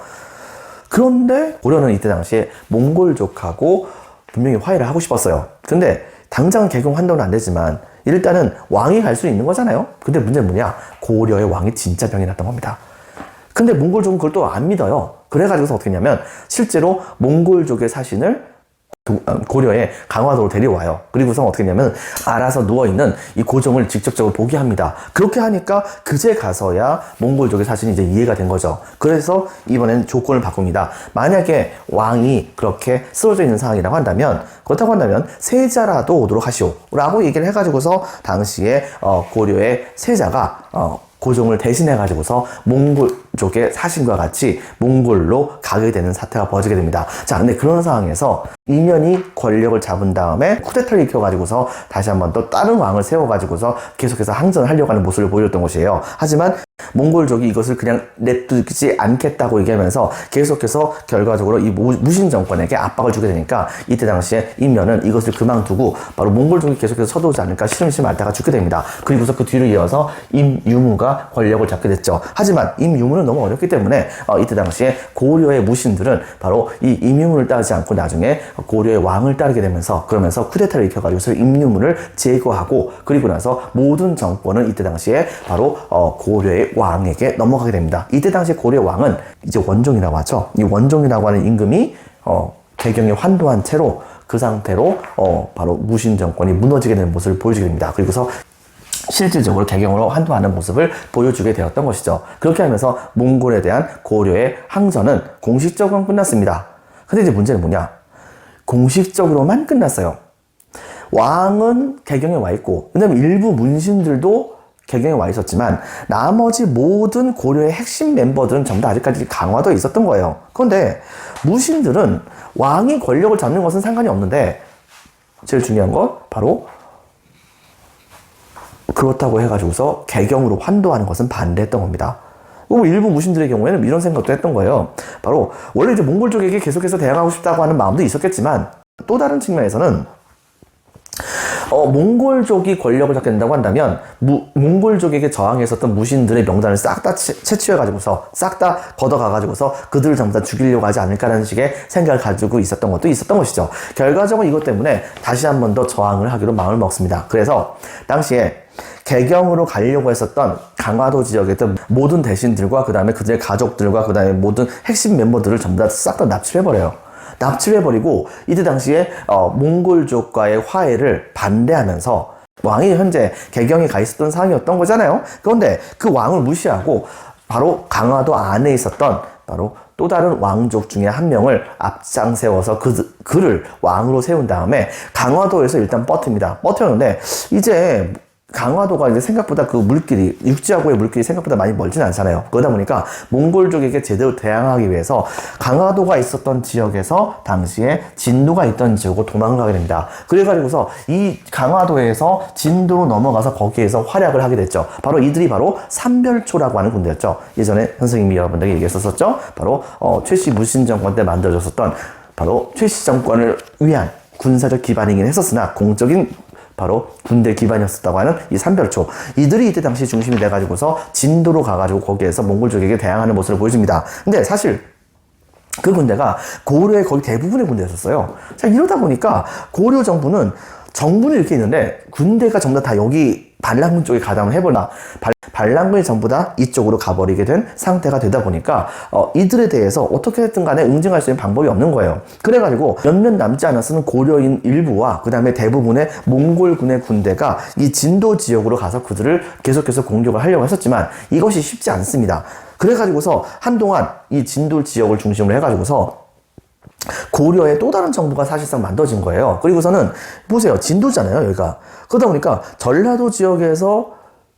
그런데 고려는 이때 당시에 몽골족하고 분명히 화해를 하고 싶었어요. 근데 당장 개경 환도는 안 되지만 일단은 왕이 갈 수 있는 거잖아요. 근데 문제는 뭐냐? 고려의 왕이 진짜 병이 났던 겁니다. 근데 몽골족은 그걸 또 안 믿어요. 그래가지고서 어떻게 했냐면 실제로 몽골족의 사신을 고려의 강화도로 데려와요. 그리고서 어떻게 했냐면 알아서 누워있는 이 고종을 직접적으로 보게 합니다. 그렇게 하니까 그제 가서야 몽골족의 사신이 이제 이해가 된 거죠. 그래서 이번엔 조건을 바꿉니다. 만약에 왕이 그렇게 쓰러져 있는 상황이라고 한다면, 그렇다고 한다면 세자라도 오도록 하시오 라고 얘기를 해가지고서 당시에 고려의 세자가 고종을 대신해가지고서 몽골족의 사신과 같이 몽골로 가게 되는 사태가 벌어지게 됩니다. 자, 근데 그런 상황에서 임연이 권력을 잡은 다음에 쿠데타를 일으켜가지고서 다시 한번 또 다른 왕을 세워가지고서 계속해서 항전을 하려고 하는 모습을 보여줬던 것이에요. 하지만 몽골족이 이것을 그냥 냅두지 않겠다고 얘기하면서 계속해서 결과적으로 이 무신 정권에게 압박을 주게 되니까 이때 당시에 임연은 이것을 그만두고 바로 몽골족이 계속해서 쳐들어오지 않을까 시름시름 앓다가 죽게 됩니다. 그리고서 그 뒤를 이어서 임유무가 권력을 잡게 됐죠. 하지만 임유무는 너무 어렵기 때문에 이때 당시에 고려의 무신들은 바로 이 임유무를 따르지 않고 나중에 고려의 왕을 따르게 되면서, 그러면서 쿠데타를 일으켜가지고 임유무를 제거하고, 그리고 나서 모든 정권은 이때 당시에 바로 고려의 왕에게 넘어가게 됩니다. 이때 당시 고려 왕은 이제 원종이라고 하죠. 이 원종이라고 하는 임금이 개경에 환도한 채로 그 상태로 바로 무신 정권이 무너지게 되는 모습을 보여주게 됩니다. 그리고서 실질적으로 개경으로 환도하는 모습을 보여주게 되었던 것이죠. 그렇게 하면서 몽골에 대한 고려의 항전은 공식적으로 끝났습니다. 근데 이제 문제는 뭐냐? 공식적으로만 끝났어요. 왕은 개경에 와 있고, 왜냐면 일부 문신들도 개경에 와 있었지만 나머지 모든 고려의 핵심 멤버들은 전부 다 아직까지 강화도에 있었던 거예요. 그런데 무신들은 왕이 권력을 잡는 것은 상관이 없는데 제일 중요한 건 바로 그렇다고 해가지고서 개경으로 환도하는 것은 반대했던 겁니다. 일부 무신들의 경우에는 이런 생각도 했던 거예요. 바로 원래 이제 몽골족에게 계속해서 대항하고 싶다고 하는 마음도 있었겠지만 또 다른 측면에서는 몽골족이 권력을 잡게 된다고 한다면 몽골족에게 저항했었던 무신들의 명단을 싹 다 채취해가지고서 싹 다 걷어가가지고서 그들을 전부 다 죽이려고 하지 않을까라는 식의 생각을 가지고 있었던 것도 있었던 것이죠. 결과적으로 이것 때문에 다시 한 번 더 저항을 하기로 마음을 먹습니다. 그래서 당시에 개경으로 가려고 했었던 강화도 지역에 있던 모든 대신들과 그 다음에 그들의 가족들과 그 다음에 모든 핵심 멤버들을 전부 다 싹 다 납치해버려요. 납치해버리고 이때 당시에 몽골족과의 화해를 반대하면서 왕이 현재 개경에 가 있었던 상황이었던 거잖아요. 그런데 그 왕을 무시하고 바로 강화도 안에 있었던 바로 또 다른 왕족 중에 한 명을 앞장 세워서 그를 왕으로 세운 다음에 강화도에서 일단 버팁니다. 버텼는데 이제 강화도가 이제 생각보다 그 물길이, 육지하고의 물길이 생각보다 많이 멀진 않잖아요. 그러다 보니까 몽골족에게 제대로 대항하기 위해서 강화도가 있었던 지역에서 당시에 진도가 있던 지역으로 도망가게 됩니다. 그래가지고서 이 강화도에서 진도로 넘어가서 거기에서 활약을 하게 됐죠. 바로 이들이 바로 삼별초라고 하는 군대였죠. 예전에 선생님이 여러분들에게 얘기했었죠. 바로 최씨 무신 정권 때 만들어졌었던 바로 최씨 정권을 위한 군사적 기반이긴 했었으나 공적인 바로 군대 기반이었었다고 하는 이 삼별초. 이들이 이때 당시 중심이 돼가지고서 진도로 가가지고 거기에서 몽골족에게 대항하는 모습을 보여줍니다. 근데 사실 그 군대가 고려의 거의 대부분의 군대였었어요. 자, 이러다 보니까 고려 정부는 이렇게 있는데 군대가 전부 다 여기 반란군 쪽에 가담을 해버리나 반란군이 전부 다 이쪽으로 가버리게 된 상태가 되다 보니까 이들에 대해서 어떻게든 간에 응징할 수 있는 방법이 없는 거예요. 그래가지고 몇몇 남지 않았으는 고려인 일부와 그 다음에 대부분의 몽골군의 군대가 이 진도 지역으로 가서 그들을 계속해서 공격을 하려고 했었지만 이것이 쉽지 않습니다. 그래가지고서 한동안 이 진도 지역을 중심으로 해가지고서 고려의 또 다른 정부가 사실상 만들어진 거예요. 그리고서는 보세요. 진도잖아요, 여기가. 그러다 보니까 전라도 지역에서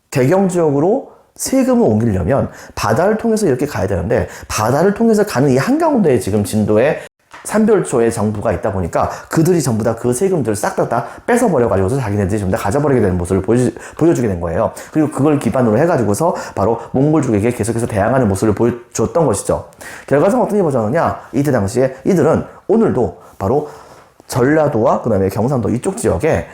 개경 지역으로 세금을 옮기려면 바다를 통해서 이렇게 가야 되는데 바다를 통해서 가는 이 한가운데에 지금 진도에 삼별초의 정부가 있다 보니까 그들이 전부 다 그 세금들을 싹 다 뺏어버려가지고서 자기네들이 전부 다 가져버리게 되는 모습을 보여주게 된 거예요. 그리고 그걸 기반으로 해가지고서 바로 몽골족에게 계속해서 대항하는 모습을 보여줬던 것이죠. 결과적으로 어떤 일이 벌어졌느냐, 이때 당시에 이들은 오늘도 바로 전라도와 그 다음에 경상도 이쪽 지역에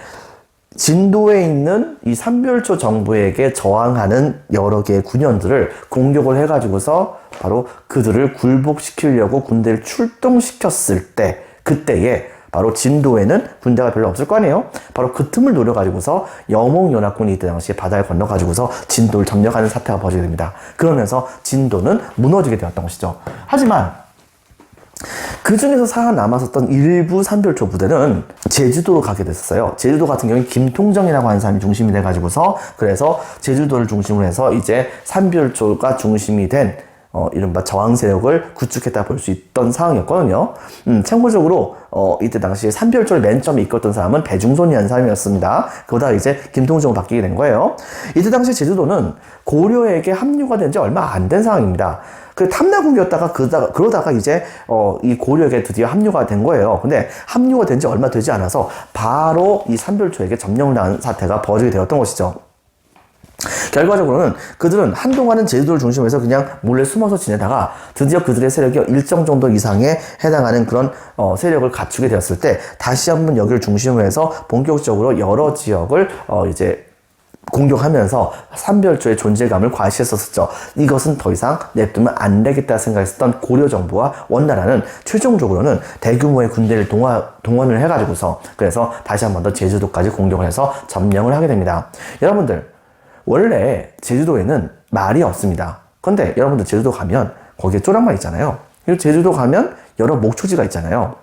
진도에 있는 이 삼별초 정부에게 저항하는 여러 개의 군현들을 공격을 해가지고서 바로 그들을 굴복시키려고 군대를 출동시켰을 때, 그때에 바로 진도에는 군대가 별로 없을 거 아니에요? 바로 그 틈을 노려가지고서 여몽연합군이 이때 당시에 바다를 건너가지고서 진도를 점령하는 사태가 벌어지게 됩니다. 그러면서 진도는 무너지게 되었던 것이죠. 하지만 그 중에서 살아남았었던 일부 삼별초 부대는 제주도로 가게 됐었어요. 제주도 같은 경우는 김통정이라고 하는 사람이 중심이 돼가지고서 그래서 제주도를 중심으로 해서 이제 삼별초가 중심이 된 이른바 저항 세력을 구축했다 볼 수 있던 상황이었거든요. 참고적으로 이때 당시에 삼별초를 맨 처음에 이끌었던 사람은 배중손이라는 사람이었습니다. 그러다 이제 김통정으로 바뀌게 된 거예요. 이때 당시 제주도는 고려에게 합류가 된 지 얼마 안 된 상황입니다. 그 탐나국이었다가 그러다가 이제 이 고려에게 드디어 합류가 된 거예요. 근데 합류가 된 지 얼마 되지 않아서 바로 이 삼별초에게 점령을 당한 사태가 벌어지게 되었던 것이죠. 결과적으로는 그들은 한동안은 제주도를 중심으로 해서 그냥 몰래 숨어서 지내다가 드디어 그들의 세력이 일정 정도 이상에 해당하는 그런 세력을 갖추게 되었을 때 다시 한번 여기를 중심으로 해서 본격적으로 여러 지역을 이제 공격하면서 삼별초의 존재감을 과시했었죠. 이것은 더 이상 냅두면 안 되겠다 생각했었던 고려 정부와 원나라는 최종적으로는 대규모의 군대를 동원을 해가지고서 그래서 다시 한 번 더 제주도까지 공격을 해서 점령을 하게 됩니다. 여러분들, 원래 제주도에는 말이 없습니다. 그런데 여러분들 제주도 가면 거기에 쪼랑말 있잖아요. 그리고 제주도 가면 여러 목초지가 있잖아요.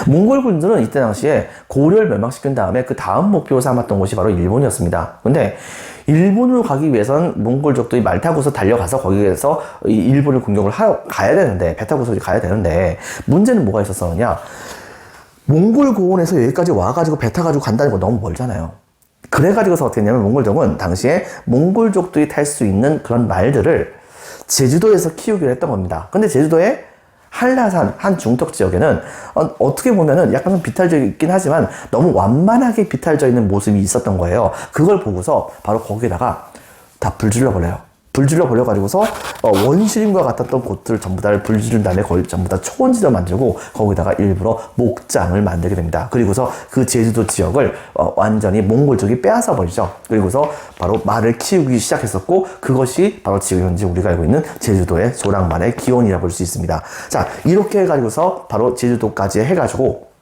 몽골군들은 이때 당시에 고려를 멸망시킨 다음에 그 다음 목표로 삼았던 곳이 바로 일본이었습니다. 근데 일본으로 가기 위해서는 몽골족들이 말 타고서 달려가서 거기에서 일본을 공격을 가야 되는데, 배 타고서 가야 되는데, 문제는 뭐가 있었었느냐? 몽골 고원에서 여기까지 와가지고 배 타가지고 간다는 거 너무 멀잖아요. 그래가지고서 어떻게 했냐면 몽골족은 당시에 몽골족들이 탈 수 있는 그런 말들을 제주도에서 키우기로 했던 겁니다. 근데 제주도에 한라산, 한 중턱 지역에는 어떻게 보면은 약간 좀 비탈적이긴 하지만 너무 완만하게 비탈져 있는 모습이 있었던 거예요. 그걸 보고서 바로 거기다가 다 불질러 버려요. 불질러 버려가지고서 원시림과 같았던 곳들 전부 다를 불지른 다음에 거의 전부 다 초원지대를 만들고 거기다가 일부러 목장을 만들게 됩니다. 그리고서 그 제주도 지역을 완전히 몽골족이 빼앗아 버리죠. 그리고서 바로 말을 키우기 시작했었고 그것이 바로 지금 현재 우리가 알고 있는 제주도의 조랑말의 기원이라 볼 수 있습니다. 자, 이렇게 해가지고서 바로 제주도까지 해가지고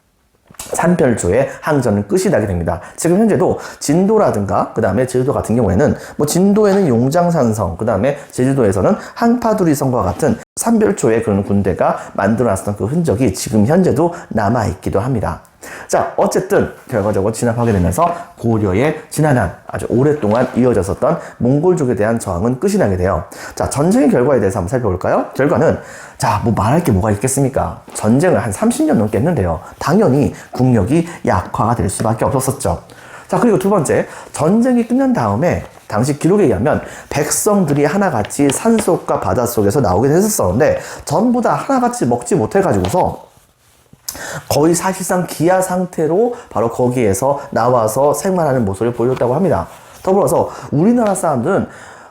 산별초의 항전은 끝이 나게 됩니다. 지금 현재도 진도라든가 그 다음에 제주도 같은 경우에는 뭐 진도에는 용장산성 그 다음에 제주도에서는 항파두리성과 같은 산별초의 그런 군대가 만들어놨었던 그 흔적이 지금 현재도 남아있기도 합니다. 자, 어쨌든 결과적으로 진압하게 되면서 고려의 지난한 아주 오랫동안 이어졌었던 몽골족에 대한 저항은 끝이 나게 돼요. 자, 전쟁의 결과에 대해서 한번 살펴볼까요? 결과는 자, 뭐 말할 게 뭐가 있겠습니까? 전쟁을 한 30년 넘게 했는데요. 당연히 국력이 약화가 될 수밖에 없었었죠. 자, 그리고 두 번째, 전쟁이 끝난 다음에 당시 기록에 의하면 백성들이 하나같이 산속과 바닷속에서 나오게 됐었는데 전부 다 하나같이 먹지 못해가지고서 거의 사실상 기아 상태로 바로 거기에서 나와서 생활하는 모습을 보여줬다고 합니다. 더불어서 우리나라 사람들은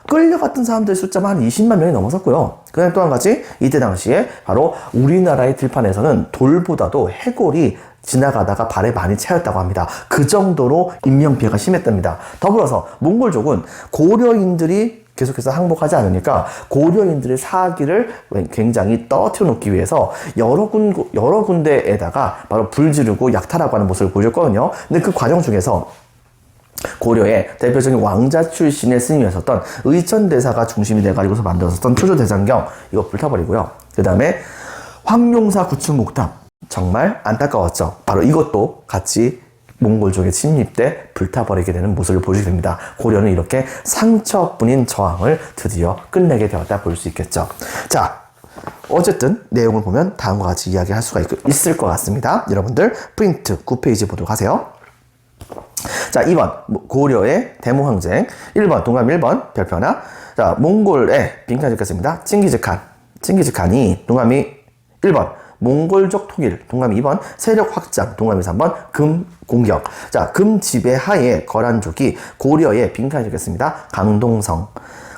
끌려갔던 사람들의 숫자만 한 20만 명이 넘었었고요. 그다음에 또 한 가지 이때 당시에 바로 우리나라의 들판에서는 돌보다도 해골이 지나가다가 발에 많이 차였다고 합니다. 그 정도로 인명피해가 심했답니다. 더불어서 몽골족은 고려인들이 계속해서 항복하지 않으니까 고려인들의 사기를 굉장히 떨어뜨려 놓기 위해서 여러 군데에다가 바로 불 지르고 약탈하고 하는 모습을 보여줬거든요. 근데 그 과정 중에서 고려의 대표적인 왕자 출신의 스님이었었던 의천대사가 중심이 돼가지고서 만들었었던 초조대장경 이거 불타버리고요. 그 다음에 황룡사 구층목탑 정말 안타까웠죠. 바로 이것도 같이 몽골족의 침입 때 불타버리게 되는 모습을 보여주게 됩니다. 고려는 이렇게 상처뿐인 저항을 드디어 끝내게 되었다 볼 수 있겠죠. 자, 어쨌든 내용을 보면 다음과 같이 이야기할 수가 있을 것 같습니다. 여러분들 프린트 9페이지 보도록 하세요. 자, 2번 고려의 대모항쟁, 1번 동감 1번 별표 하나. 자, 몽골의 빈칸 적겠습니다. 칭기즈칸이 동감이 1번 몽골족 통일, 동감이 2번 세력 확장, 동감이 3번 금 공격. 자, 금 지배하에 거란족이 고려의 빈칸 적겠습니다.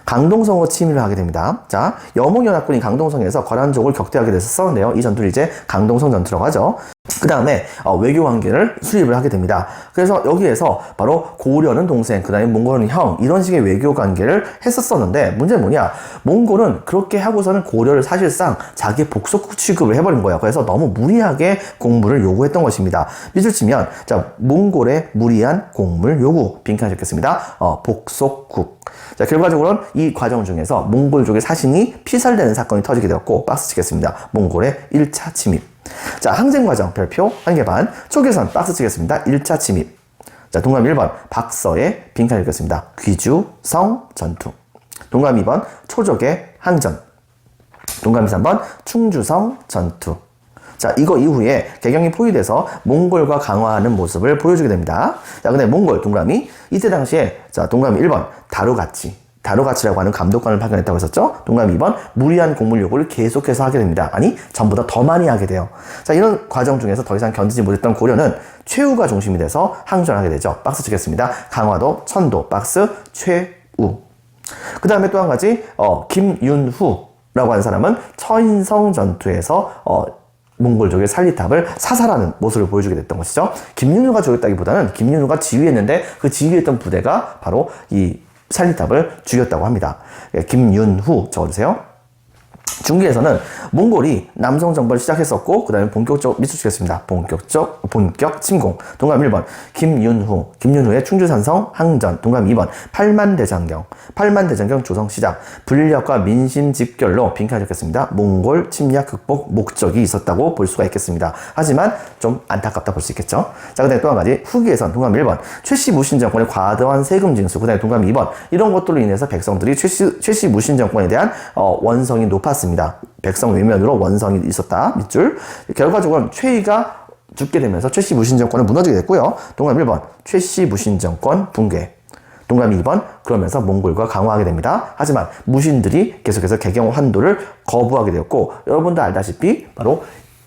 강동성으로 침입을 하게 됩니다. 자, 여몽연합군이 강동성에서 거란족을 격퇴하게 됐었는데요. 이 전투를 이제 강동성 전투라고 하죠. 그 다음에 외교 관계를 수립을 하게 됩니다. 그래서 여기에서 바로 고려는 동생, 그 다음에 몽골은 형, 이런 식의 외교 관계를 했었었는데 문제는 뭐냐? 몽골은 그렇게 하고서는 고려를 사실상 자기 복속 취급을 해버린 거예요. 그래서 너무 무리하게 공물을 요구했던 것입니다. 밑을 치면 자, 몽골의 무리한 공물 요구, 빈칸 적겠습니다. 복속국. 자, 결과적으로는 이 과정 중에서 몽골족의 사신이 피살되는 사건이 터지게 되었고 박스 치겠습니다. 몽골의 1차 침입. 자, 항쟁 과정 별표 한 개 반. 초계선 박스 치겠습니다. 1차 침입. 자, 동감 1번 박서의 빈칸 읽겠습니다. 귀주성 전투. 동감 2번 초족의 항전. 동감 3번 충주성 전투. 자, 이거 이후에 개경이 포위돼서 몽골과 강화하는 모습을 보여주게 됩니다. 자, 근데 몽골 동감이 이때 당시에 자, 동감이 1번 다루가치라고 하는 감독관을 파견했다고 했었죠. 동감 2번 무리한 공물 요구를 계속해서 하게 됩니다. 아니, 전보다 더 많이 하게 돼요. 자, 이런 과정 중에서 더 이상 견디지 못했던 고려는 최우가 중심이 돼서 항전하게 되죠. 박스 치겠습니다. 강화도, 천도, 박스, 최우. 그 다음에 또 한 가지 김윤후라고 하는 사람은 처인성 전투에서 몽골족의 살리탑을 사살하는 모습을 보여주게 됐던 것이죠. 김윤후가 죽였다기보다는 김윤후가 지휘했는데 그 지휘했던 부대가 바로 이 살리탑을 죽였다고 합니다. 김윤후 적어주세요. 중기에서는 몽골이 남성 정벌을 시작했었고 그 다음에 본격 침공. 동감 1번 김윤후의 충주산성 항전. 동감 2번 팔만대장경 조성 시작. 불력과 민심 집결로 빈칸 적겠습니다. 몽골 침략 극복 목적이 있었다고 볼 수가 있겠습니다. 하지만 좀 안타깝다 볼 수 있겠죠. 자, 그 다음에 또 한 가지 후기에선 동감 1번 최씨 무신 정권의 과도한 세금 징수. 그 다음에 동감 2번 이런 것들로 인해서 백성들이 최씨 무신 정권에 대한 원성이 높았습니다. 백성 외면으로 원성이 있었다. 밑줄. 결과적으로는 최이가 죽게 되면서 최씨 무신 정권은 무너지게 됐고요. 동그라미 1번 최씨 무신 정권 붕괴. 동그라미 2번 그러면서 몽골과 강화하게 됩니다. 하지만 무신들이 계속해서 개경 환도를 거부하게 되었고 여러분도 알다시피 바로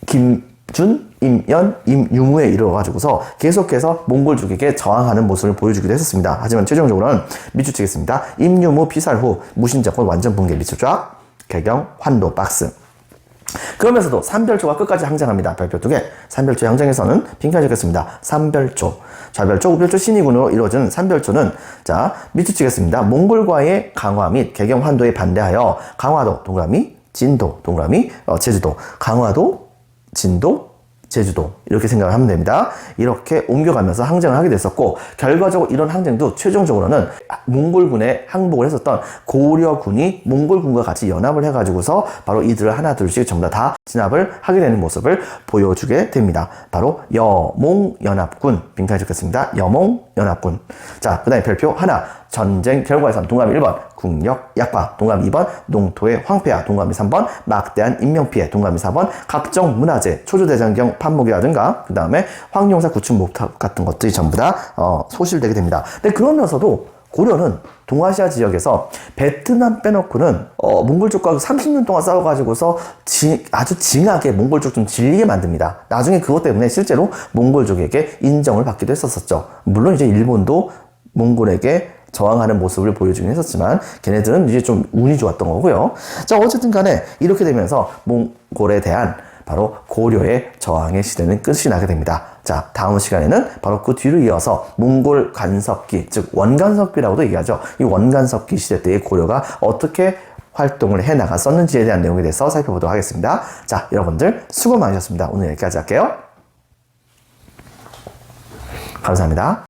김준, 임연, 임유무에 이르러가지고서 계속해서 몽골족에게 저항하는 모습을 보여주기도 했었습니다. 하지만 최종적으로는 밑줄치겠습니다. 임유무 피살 후 무신정권 완전 붕괴 밑줄쫙 개경 환도 박스. 그러면서도 삼별초가 끝까지 항쟁합니다. 별표 2개. 삼별초의 항쟁에서는 핑크가 적겠습니다. 삼별초, 좌별초, 우별초, 신이군으로 이루어지는 삼별초는 자 밑줄치겠습니다. 몽골과의 강화 및 개경 환도에 반대하여 강화도 동그라미 진도 동그라미 제주도 강화도 진도 제주도 이렇게 생각을 하면 됩니다. 이렇게 옮겨가면서 항쟁을 하게 됐었고 결과적으로 이런 항쟁도 최종적으로는 몽골군에 항복을 했었던 고려군이 몽골군과 같이 연합을 해가지고서 바로 이들을 하나 둘씩 전부 다 진압을 하게 되는 모습을 보여주게 됩니다. 바로 여몽연합군 빈칸에 적겠습니다. 여몽연합군. 자, 그 다음에 별표 하나 전쟁 결과에선 동그라미 1번 국력 약화, 동그라미 2번 농토의 황폐화, 동그라미 3번 막대한 인명피해, 동그라미 4번 각종 문화재, 초조대장경 판목이라든가 그 다음에 황룡사 구축 목탑 같은 것들이 전부 다 소실되게 됩니다. 근데 그러면서도 고려는 동아시아 지역에서 베트남 빼놓고는 몽골 쪽과 30년 동안 싸워가지고서 아주 징하게 몽골 쪽 좀 질리게 만듭니다. 나중에 그것 때문에 실제로 몽골족에게 인정을 받기도 했었죠. 물론 이제 일본도 몽골에게 저항하는 모습을 보여주긴 했었지만 걔네들은 이제 좀 운이 좋았던 거고요. 자, 어쨌든 간에 이렇게 되면서 몽골에 대한 바로 고려의 저항의 시대는 끝이 나게 됩니다. 자, 다음 시간에는 바로 그 뒤를 이어서 몽골 간섭기, 즉 원간섭기라고도 얘기하죠. 이 원간섭기 시대 때의 고려가 어떻게 활동을 해 나갔었는지에 대한 내용에 대해서 살펴보도록 하겠습니다. 자, 여러분들 수고 많으셨습니다. 오늘 여기까지 할게요. 감사합니다.